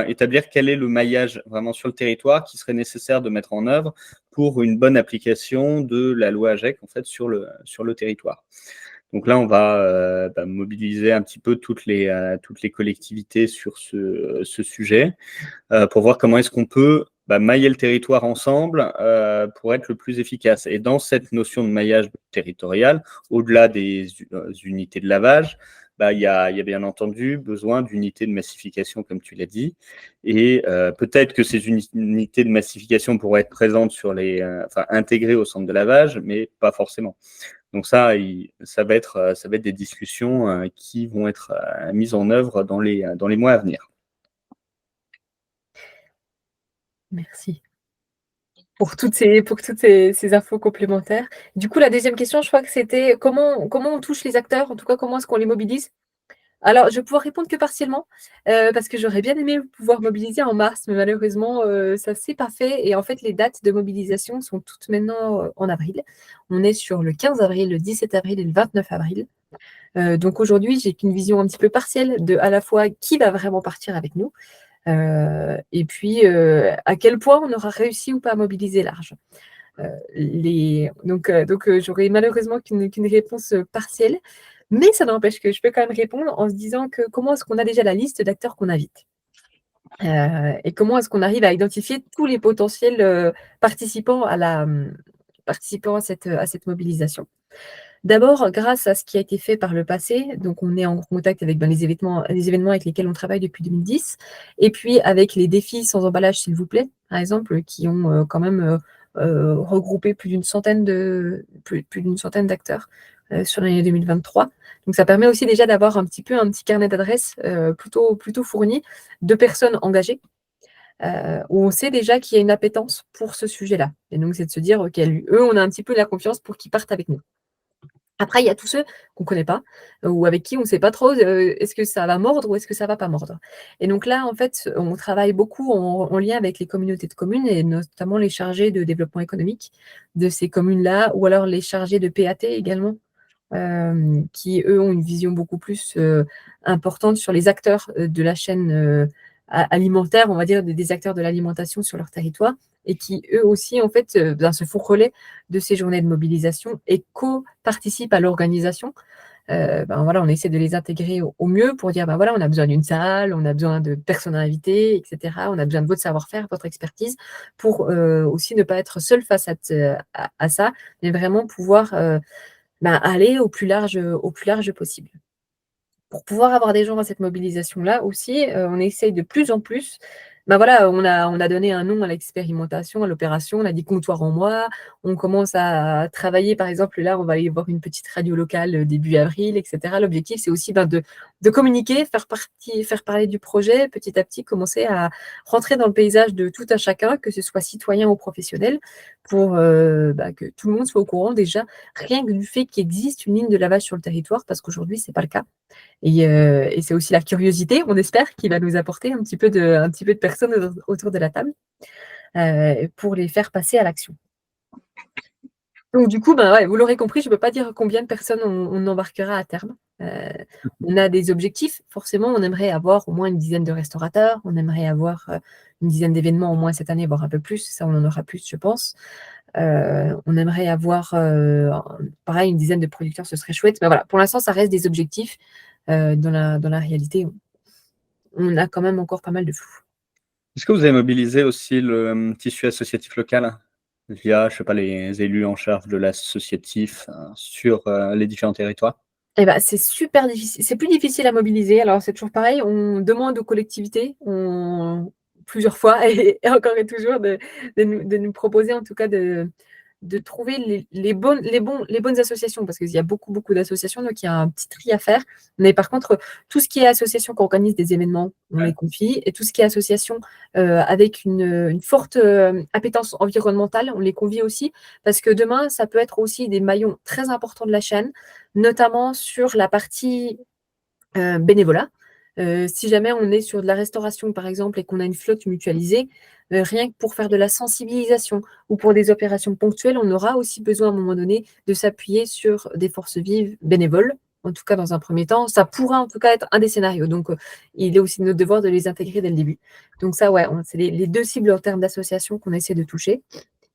établir quel est le maillage vraiment sur le territoire qui serait nécessaire de mettre en œuvre pour une bonne application de la loi AGEC en fait sur le territoire. Donc là, on va mobiliser un petit peu toutes les collectivités sur ce sujet pour voir comment est-ce qu'on peut mailler le territoire ensemble pour être le plus efficace. Et dans cette notion de maillage territorial, au-delà des unités de lavage, il y a bien entendu besoin d'unités de massification, comme tu l'as dit. Et peut-être que ces unités de massification pourraient être présentes intégrées au centre de lavage, mais pas forcément. Donc ça va être des discussions qui vont être mises en œuvre dans les mois à venir. Merci pour toutes ces infos complémentaires. Du coup, la deuxième question, je crois que c'était comment on touche les acteurs, en tout cas, comment est-ce qu'on les mobilise? Alors, je vais pouvoir répondre que partiellement, parce que j'aurais bien aimé pouvoir mobiliser en mars, mais malheureusement, ça ne s'est pas fait. Et en fait, les dates de mobilisation sont toutes maintenant en avril. On est sur le 15 avril, le 17 avril et le 29 avril. Donc aujourd'hui, j'ai qu'une vision un petit peu partielle de à la fois qui va vraiment partir avec nous, et puis à quel point on aura réussi ou pas à mobiliser large. Donc j'aurai malheureusement qu'une réponse partielle, mais ça n'empêche que je peux quand même répondre en se disant que comment est-ce qu'on a déjà la liste d'acteurs qu'on invite, et comment est-ce qu'on arrive à identifier tous les potentiels participants à cette mobilisation. D'abord, grâce à ce qui a été fait par le passé, donc on est en contact avec les événements avec lesquels on travaille depuis 2010, et puis avec les défis sans emballage, s'il vous plaît, par exemple, qui ont quand même regroupé plus d'une centaine d'acteurs sur l'année 2023. Donc ça permet aussi déjà d'avoir un petit carnet d'adresses plutôt fourni de personnes engagées, où on sait déjà qu'il y a une appétence pour ce sujet-là. Et donc c'est de se dire, ok, eux, on a un petit peu la confiance pour qu'ils partent avec nous. Après, il y a tous ceux qu'on ne connaît pas ou avec qui on ne sait pas trop est-ce que ça va mordre ou est-ce que ça ne va pas mordre. Et donc là, en fait, on travaille beaucoup en lien avec les communautés de communes et notamment les chargés de développement économique de ces communes-là, ou alors les chargés de PAT également, qui, eux, ont une vision beaucoup plus importante sur les acteurs de la chaîne alimentaire, on va dire, des acteurs de l'alimentation sur leur territoire, et qui, eux aussi, en fait, se font relais de ces journées de mobilisation et co-participent à l'organisation. Voilà, on essaie de les intégrer au mieux pour dire, voilà, on a besoin d'une salle, on a besoin de personnes à inviter, etc. On a besoin de votre savoir-faire, votre expertise, pour aussi ne pas être seul face à ça, mais vraiment pouvoir aller au plus large possible. Pour pouvoir avoir des gens à cette mobilisation-là aussi, on essaye de plus en plus. Voilà, on a donné un nom à l'expérimentation, à l'opération, on a dit comptoir en moi. On commence à travailler, par exemple, là, on va aller voir une petite radio locale début avril, etc. L'objectif, c'est aussi de communiquer, faire parler du projet, petit à petit, commencer à rentrer dans le paysage de tout un chacun, que ce soit citoyen ou professionnel, pour que tout le monde soit au courant déjà, rien que du fait qu'il existe une ligne de lavage sur le territoire, parce qu'aujourd'hui, ce n'est pas le cas. Et c'est aussi la curiosité, on espère, qui va nous apporter un petit peu de personnes autour de la table pour les faire passer à l'action. Donc du coup, vous l'aurez compris, je ne peux pas dire combien de personnes on embarquera à terme. On a des objectifs, forcément, on aimerait avoir au moins une dizaine de restaurateurs, on aimerait avoir une dizaine d'événements au moins cette année, voire un peu plus, ça on en aura plus, je pense. On aimerait avoir, pareil, une dizaine de producteurs, ce serait chouette. Mais voilà, pour l'instant, ça reste des objectifs. Dans la réalité, on a quand même encore pas mal de flou. Est-ce que vous avez mobilisé aussi le tissu associatif local via, je sais pas, les élus en charge de l'associatif sur les différents territoires? Eh ben, c'est super difficile. C'est plus difficile à mobiliser. Alors, c'est toujours pareil. On demande aux collectivités plusieurs fois et encore et toujours de nous proposer, en tout cas, de trouver les bonnes associations, parce qu'il y a beaucoup d'associations, donc il y a un petit tri à faire. Mais par contre, tout ce qui est association qui organise des événements, on les confie. Et tout ce qui est association avec une forte appétence environnementale, on les convie aussi, parce que demain, ça peut être aussi des maillons très importants de la chaîne, notamment sur la partie bénévolat. Si jamais on est sur de la restauration, par exemple, et qu'on a une flotte mutualisée, rien que pour faire de la sensibilisation ou pour des opérations ponctuelles, on aura aussi besoin à un moment donné de s'appuyer sur des forces vives bénévoles. En tout cas, dans un premier temps, ça pourra en tout cas être un des scénarios. Donc, il est aussi notre devoir de les intégrer dès le début. Donc ça, ouais, c'est les deux cibles en termes d'association qu'on essaie de toucher.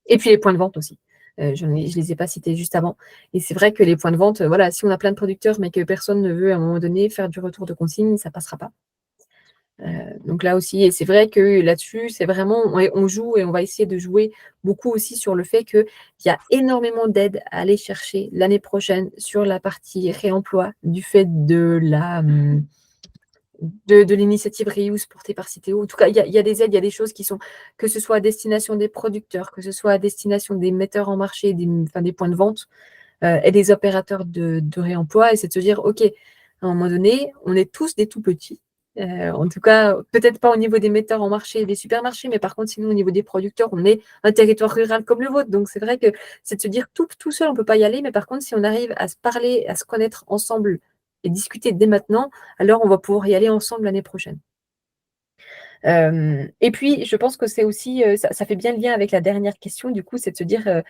Et puis les points de vente aussi. Je ne les ai pas cités juste avant. Et c'est vrai que les points de vente, voilà, si on a plein de producteurs, mais que personne ne veut à un moment donné faire du retour de consigne, ça ne passera pas. Donc là aussi, et c'est vrai que là-dessus, c'est vraiment, on joue et on va essayer de jouer beaucoup aussi sur le fait qu'il y a énormément d'aides à aller chercher l'année prochaine sur la partie réemploi du fait de l'initiative Reuse portée par Citeo. En tout cas, il y a des aides, il y a des choses qui sont, que ce soit à destination des producteurs, que ce soit à destination des metteurs en marché, des points de vente et des opérateurs de réemploi. Et c'est de se dire, OK, à un moment donné, on est tous des tout petits. En tout cas, peut-être pas au niveau des metteurs en marché et des supermarchés, mais par contre, sinon, au niveau des producteurs, on est un territoire rural comme le vôtre. Donc, c'est vrai que c'est de se dire tout seul, on ne peut pas y aller. Mais par contre, si on arrive à se parler, à se connaître ensemble et discuter dès maintenant, alors on va pouvoir y aller ensemble l'année prochaine. Et puis, je pense que c'est aussi, ça fait bien le lien avec la dernière question, du coup, c'est de se dire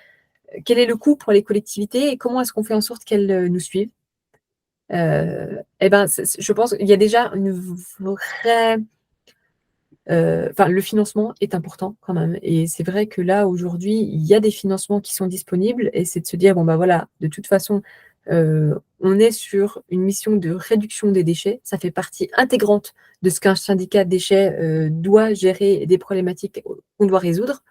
quel est le coût pour les collectivités et comment est-ce qu'on fait en sorte qu'elles nous suivent. Eh ben, je pense qu'il y a déjà une vraie... le financement est important quand même. Et c'est vrai que là, aujourd'hui, il y a des financements qui sont disponibles et c'est de se dire, bon, bah voilà, de toute façon, on est sur une mission de réduction des déchets. Ça fait partie intégrante de ce qu'un syndicat de déchets doit gérer, des problématiques qu'on doit résoudre.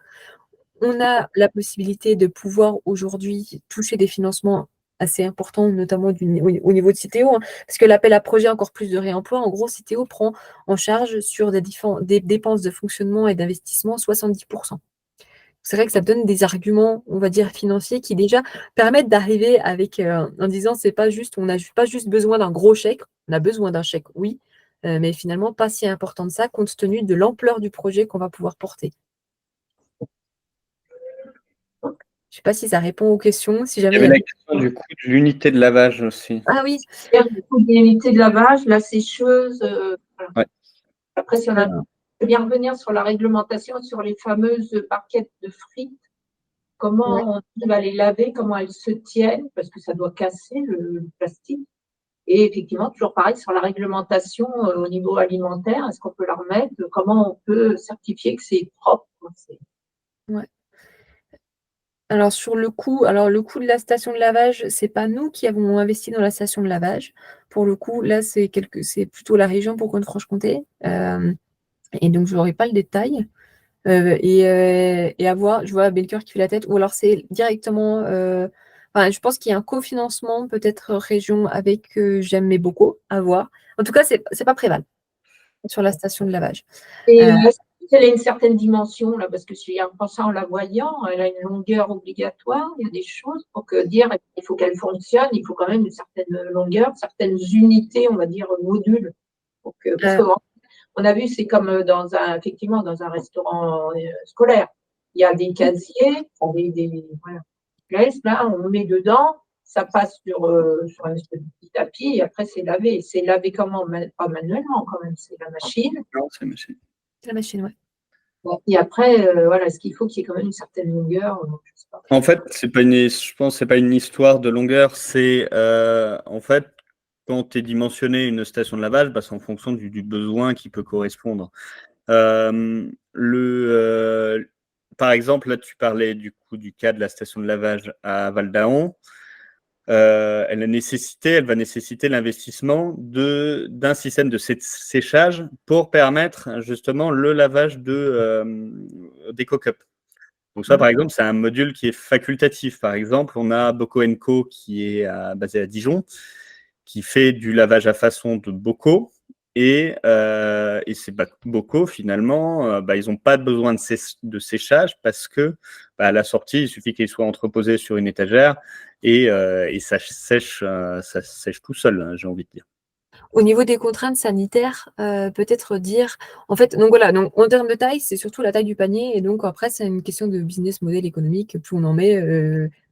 On a la possibilité de pouvoir aujourd'hui toucher des financements assez importants, notamment au niveau de Citeo, hein, parce que l'appel à projet encore plus de réemploi, en gros, Citeo prend en charge sur des dépenses de fonctionnement et d'investissement 70%. C'est vrai que ça donne des arguments, on va dire, financiers qui déjà permettent d'arriver avec, en disant, c'est pas juste, on n'a pas juste besoin d'un gros chèque, on a besoin d'un chèque, oui, mais finalement pas si important de ça, compte tenu de l'ampleur du projet qu'on va pouvoir porter. Je ne sais pas si ça répond aux questions. Si Il jamais y avait la question du coût de l'unité de lavage aussi. Ah oui. Le coût de l'unité de lavage, la sécheuse. Voilà. Ouais. Après, si on a bien revenir sur la réglementation, sur les fameuses barquettes de frites, comment on va les laver, comment elles se tiennent, parce que ça doit casser le plastique. Et effectivement, toujours pareil sur la réglementation au niveau alimentaire, est-ce qu'on peut la remettre? Comment on peut certifier que c'est propre? Ouais. Alors le coût de la station de lavage, c'est pas nous qui avons investi dans la station de lavage. Pour le coup, là, c'est plutôt la région Bourgogne-Franche-Comté. Et donc, je n'aurai pas le détail. Et à voir, je vois Belcoeur qui fait la tête, ou alors c'est directement. Je pense qu'il y a un cofinancement, peut-être région avec J'aime mes bocaux, à voir. En tout cas, c'est pas Préval sur la station de lavage. Et elle a une certaine dimension, là, parce que en pensant en la voyant, elle a une longueur obligatoire, il y a des choses pour dire il faut qu'elle fonctionne, il faut quand même une certaine longueur, certaines unités, on va dire, modules. Parce qu'on a vu, c'est comme effectivement dans un restaurant scolaire. Il y a des casiers, voilà. Là, on met dedans, ça passe sur un espèce de petit tapis et après c'est lavé. C'est lavé comment? Pas manuellement quand même, c'est la machine. Non, c'est la machine. C'est la machine, ouais. Bon, et après, voilà, ce qu'il faut qu'il y ait quand même une certaine longueur. Je sais pas. En fait, je pense que c'est pas une histoire de longueur, c'est en fait quand tu es dimensionné une station de lavage, c'est en fonction du besoin qui peut correspondre. par exemple, là, tu parlais du coup du cas de la station de lavage à Val d'Aon. Elle va nécessiter l'investissement d'un système de séchage pour permettre justement le lavage d'EcoCup. Donc ça, par exemple, c'est un module qui est facultatif. Par exemple, on a Bocaux & Co qui est basé à Dijon, qui fait du lavage à façon de bocaux. Et ces bocaux, finalement, ils n'ont pas besoin de séchage parce que à la sortie, il suffit qu'ils soient entreposés sur une étagère et ça sèche tout seul, hein, j'ai envie de dire. Au niveau des contraintes sanitaires, peut-être dire, en fait, donc voilà, donc en termes de taille, c'est surtout la taille du panier, et donc après, c'est une question de business model économique. Plus on en met,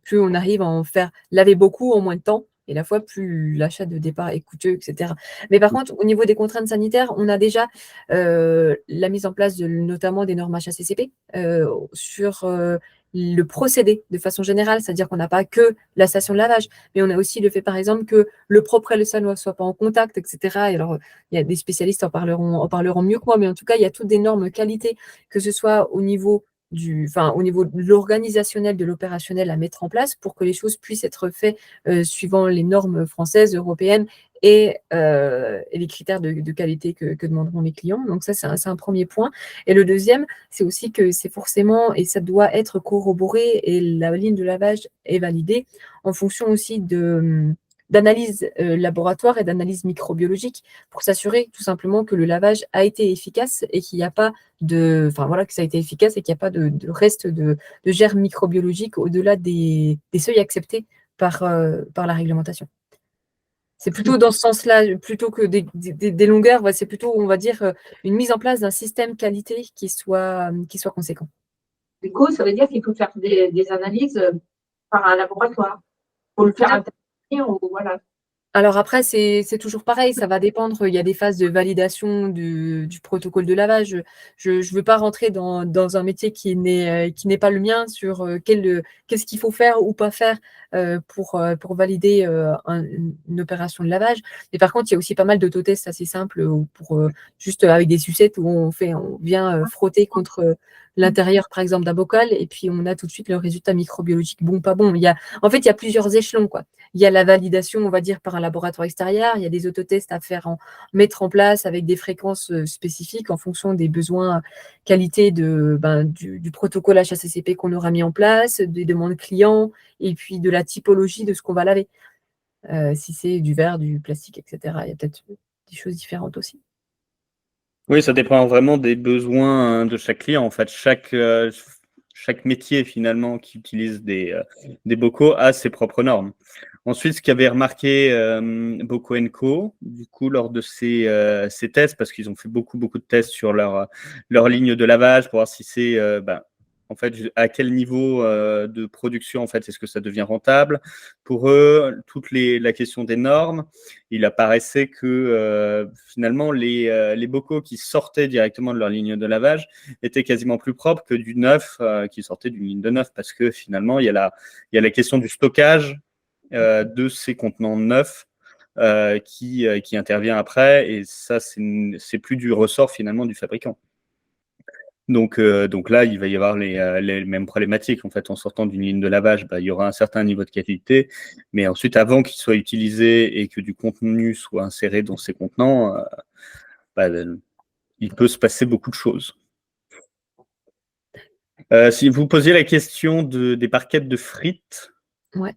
plus on arrive à en faire laver beaucoup en moins de temps, et la fois, plus l'achat de départ est coûteux, etc. Mais par contre, au niveau des contraintes sanitaires, on a déjà la mise en place notamment des normes HACCP sur le procédé de façon générale, c'est-à-dire qu'on n'a pas que la station de lavage, mais on a aussi le fait, par exemple, que le propre et le sale ne soient pas en contact, etc. Et alors, il y a des spécialistes en parleront mieux que moi, mais en tout cas, il y a toutes des normes qualité, que ce soit au niveau au niveau de l'organisationnel, de l'opérationnel à mettre en place pour que les choses puissent être faites suivant les normes françaises, européennes et les critères de qualité que demanderont les clients. Donc ça, c'est un premier point. Et le deuxième, c'est aussi que c'est forcément, et ça doit être corroboré, et la ligne de lavage est validée en fonction aussi d'analyse laboratoire et d'analyse microbiologique pour s'assurer tout simplement que le lavage a été efficace et qu'il n'y a pas que ça a été efficace et qu'il n'y a pas de reste de germes microbiologiques au-delà des seuils acceptés par la réglementation. C'est plutôt dans ce sens-là, plutôt que des longueurs, c'est plutôt, on va dire, une mise en place d'un système qualité qui soit conséquent. Du coup, ça veut dire qu'il faut faire des analyses par un laboratoire. Il faut le faire intervenir ou voilà. Alors après, c'est toujours pareil, ça va dépendre. Il y a des phases de validation du protocole de lavage. Je ne veux pas rentrer dans un métier qui n'est pas le mien sur qu'est-ce qu'il faut faire ou pas faire pour valider une opération de lavage. Mais par contre, il y a aussi pas mal d'autotests assez simples juste avec des sucettes où on vient frotter contre l'intérieur, par exemple, d'un bocal et puis on a tout de suite le résultat microbiologique bon, pas bon. En fait, il y a plusieurs échelons, quoi. Il y a la validation, on va dire, par un laboratoire extérieur. Il y a des autotests à mettre en place avec des fréquences spécifiques en fonction des besoins qualité du protocole HACCP qu'on aura mis en place, des demandes clients et puis de la typologie de ce qu'on va laver. Si c'est du verre, du plastique, etc. Il y a peut-être des choses différentes aussi. Oui, ça dépend vraiment des besoins de chaque client. En fait, chaque métier finalement qui utilise des bocaux a ses propres normes. Ensuite, ce qu'avait remarqué Bocaux & Co, du coup, lors de ces tests, parce qu'ils ont fait beaucoup de tests sur leur ligne de lavage pour voir si c'est en fait, à quel niveau de production en fait est-ce que ça devient rentable. Pour eux, la question des normes, il apparaissait que finalement les bocaux qui sortaient directement de leur ligne de lavage étaient quasiment plus propres que du neuf qui sortait d'une ligne de neuf, parce que finalement il y a la question du stockage de ces contenants neufs qui intervient après, et ça c'est plus du ressort finalement du fabricant. Donc là, il va y avoir les mêmes problématiques. En fait, en sortant d'une ligne de lavage, il y aura un certain niveau de qualité, mais ensuite, avant qu'il soit utilisé et que du contenu soit inséré dans ces contenants, il peut se passer beaucoup de choses. Si vous posiez la question des barquettes de frites, ouais.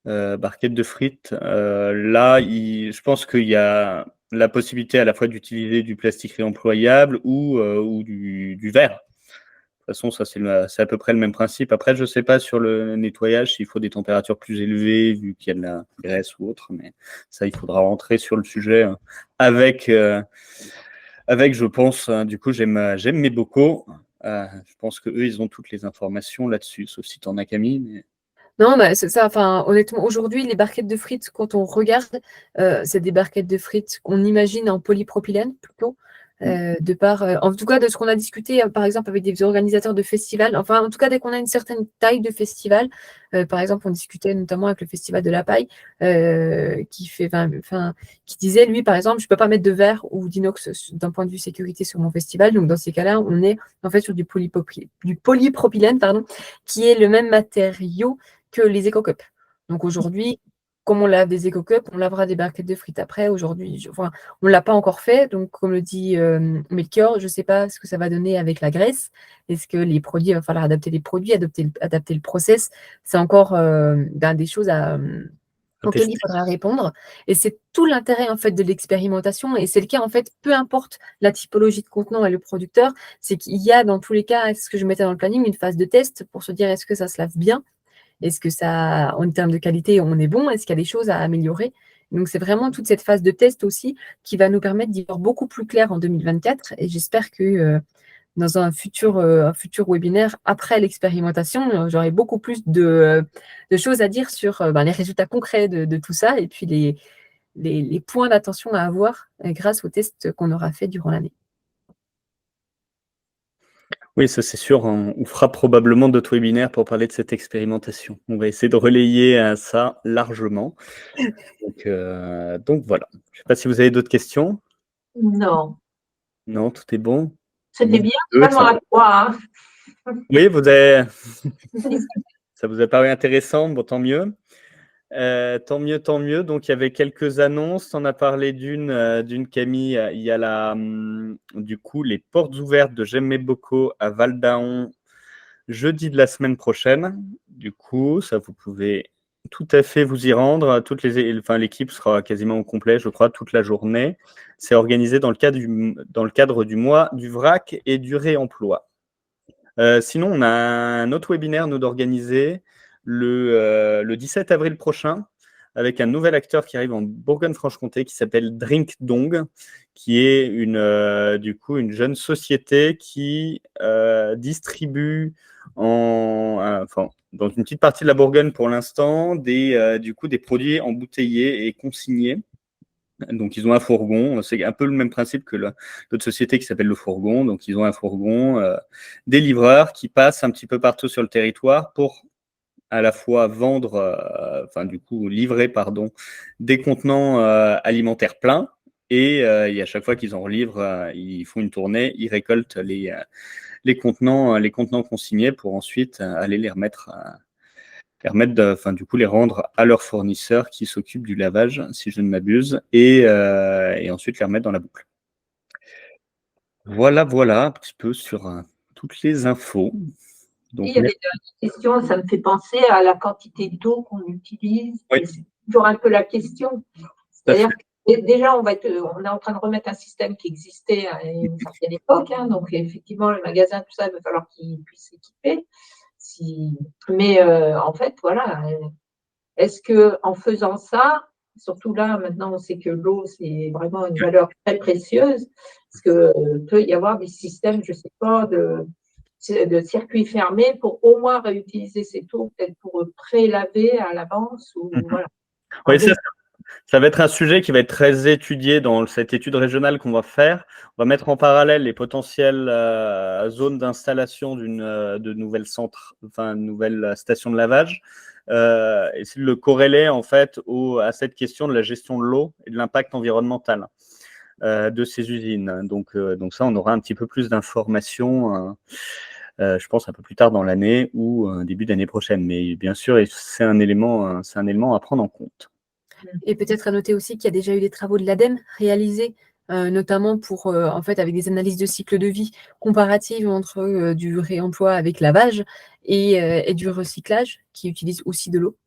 Barquettes de frites, là, je pense qu'il y a la possibilité à la fois d'utiliser du plastique réemployable ou du verre. De toute façon, ça c'est à peu près le même principe. Après, je ne sais pas sur le nettoyage s'il faut des températures plus élevées vu qu'il y a de la graisse ou autre, mais ça, il faudra rentrer sur le sujet avec, je pense, du coup, j'aime mes bocaux. Je pense qu'eux, ils ont toutes les informations là-dessus, sauf si tu en as, Camille. Mais... Non, c'est ça. Enfin, honnêtement, aujourd'hui, les barquettes de frites, quand on regarde, c'est des barquettes de frites qu'on imagine en polypropylène plutôt. de par, en tout cas, de ce qu'on a discuté, par exemple, avec des organisateurs de festivals. Enfin, en tout cas, dès qu'on a une certaine taille de festival, par exemple, on discutait notamment avec le Festival de la Paille, qui disait, lui, par exemple, je ne peux pas mettre de verre ou d'inox d'un point de vue sécurité sur mon festival. Donc, dans ces cas-là, on est en fait sur du polypropylène, pardon, qui est le même matériau que les éco-cups. Donc, aujourd'hui, comme on lave des éco-cups, on lavera des barquettes de frites après. Aujourd'hui, on ne l'a pas encore fait. Donc, comme le dit Melchior, je ne sais pas ce que ça va donner avec la graisse. Est-ce que les produits, il va falloir adapter les produits, adapter le process. C'est encore des choses auxquelles il faudra répondre. Et c'est tout l'intérêt en fait de l'expérimentation. Et c'est le cas en fait, peu importe la typologie de contenant et le producteur, c'est qu'il y a dans tous les cas, ce que je mettais dans le planning, une phase de test pour se dire est-ce que ça se lave bien? Est-ce que ça, en termes de qualité, on est bon? Est-ce qu'il y a des choses à améliorer? Donc, c'est vraiment toute cette phase de test aussi qui va nous permettre d'y voir beaucoup plus clair en 2024. Et j'espère que dans un futur webinaire, après l'expérimentation, j'aurai beaucoup plus de choses à dire sur les résultats concrets de tout ça et puis les points d'attention à avoir grâce aux tests qu'on aura fait durant l'année. Oui, ça c'est sûr, on fera probablement d'autres webinaires pour parler de cette expérimentation. On va essayer de relayer ça largement. Donc voilà. Je ne sais pas si vous avez d'autres questions. Non. Non, tout est bon. C'était bien, vraiment à toi. Oui, ça vous a paru intéressant, bon, tant mieux. Tant mieux. Donc, il y avait quelques annonces. On a parlé d'une Camille. Il y a du coup les portes ouvertes de J'aime mes bocaux à Val d'Aon jeudi de la semaine prochaine. Du coup, ça vous pouvez tout à fait vous y rendre. L'équipe sera quasiment au complet, je crois, toute la journée. C'est organisé dans le cadre du mois du vrac et du réemploi. Sinon, on a un autre webinaire, nous, d'organiser le 17 avril prochain avec un nouvel acteur qui arrive en Bourgogne-Franche-Comté qui s'appelle Drink Dong, qui est une jeune société qui distribue dans une petite partie de la Bourgogne pour l'instant des produits embouteillés et consignés. Donc, ils ont un fourgon. C'est un peu le même principe que l'autre société qui s'appelle Le Fourgon. Donc, ils ont un fourgon, des livreurs qui passent un petit peu partout sur le territoire pour à la fois livrer, des contenants alimentaires pleins. Et à chaque fois qu'ils en relivrent, ils font une tournée, ils récoltent les contenants consignés pour ensuite aller les remettre les rendre à leurs fournisseurs qui s'occupent du lavage, si je ne m'abuse, et ensuite les remettre dans la boucle. Voilà, un petit peu sur toutes les infos. Donc, il y avait une question, ça me fait penser à la quantité d'eau qu'on utilise. Oui. C'est toujours un peu la question. C'est-à-dire que déjà, on est en train de remettre un système qui existait à une certaine époque. Donc, effectivement, le magasin, tout ça, il va falloir qu'il puisse s'équiper. Mais en fait, voilà, est-ce qu'en faisant ça, surtout là, maintenant, on sait que l'eau, c'est vraiment une valeur très précieuse, parce qu'il peut y avoir des systèmes, je ne sais pas, de circuits fermés pour au moins réutiliser cette eau, peut-être pour pré-laver à l'avance. Voilà. Oui, ça va être un sujet qui va être très étudié dans cette étude régionale qu'on va faire. On va mettre en parallèle les potentielles zones d'installation de nouvelles stations de lavage. Essayer de le corréler en fait à cette question de la gestion de l'eau et de l'impact environnemental de ces usines. Donc ça, on aura un petit peu plus d'informations, je pense un peu plus tard dans l'année ou début d'année prochaine. Mais bien sûr, c'est un élément à prendre en compte. Et peut-être à noter aussi qu'il y a déjà eu des travaux de l'ADEME réalisés, notamment avec des analyses de cycle de vie comparatives entre du réemploi avec lavage et du recyclage qui utilise aussi de l'eau.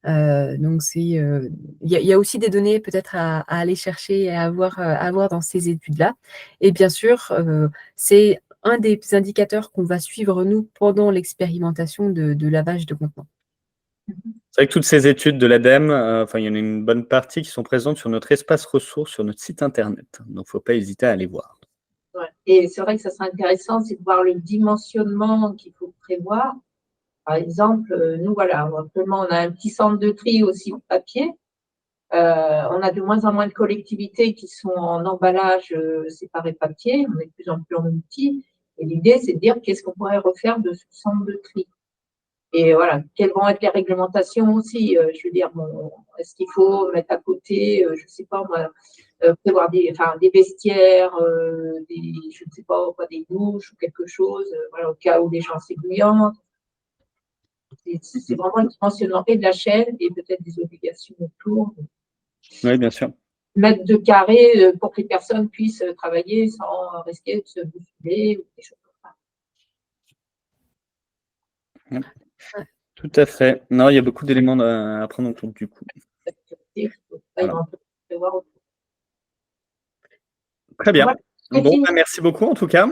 Donc, il y a aussi des données peut-être à aller chercher et à avoir dans ces études-là. Et bien sûr, c'est un des indicateurs qu'on va suivre, nous, pendant l'expérimentation de lavage de contenants. C'est vrai que toutes ces études de l'ADEME, il y en a une bonne partie qui sont présentes sur notre espace ressources, sur notre site internet. Donc, il ne faut pas hésiter à aller voir. Ouais. Et c'est vrai que ça serait intéressant, c'est de voir le dimensionnement qu'il faut prévoir. Par exemple, nous, voilà, actuellement, on a un petit centre de tri aussi au papier. On a de moins en moins de collectivités qui sont en emballage séparé papier. On est de plus en plus en multi. Et l'idée, c'est de dire qu'est-ce qu'on pourrait refaire de ce centre de tri. Et voilà, quelles vont être les réglementations aussi. Je veux dire, bon, est-ce qu'il faut mettre à côté, je ne sais pas moi, prévoir des vestiaires, je ne sais pas, des douches ou quelque chose, voilà, au cas où les gens s'ébouillantent. C'est vraiment le dimensionnement et de la chaîne et peut-être des obligations autour. Oui, bien sûr. Mettre de carré pour que les personnes puissent travailler sans risquer de se bousculer ou des choses comme ça. Ouais. Tout à fait. Non, il y a beaucoup d'éléments à prendre en compte du coup. Voilà. Très bien. Voilà. Bon, merci beaucoup en tout cas.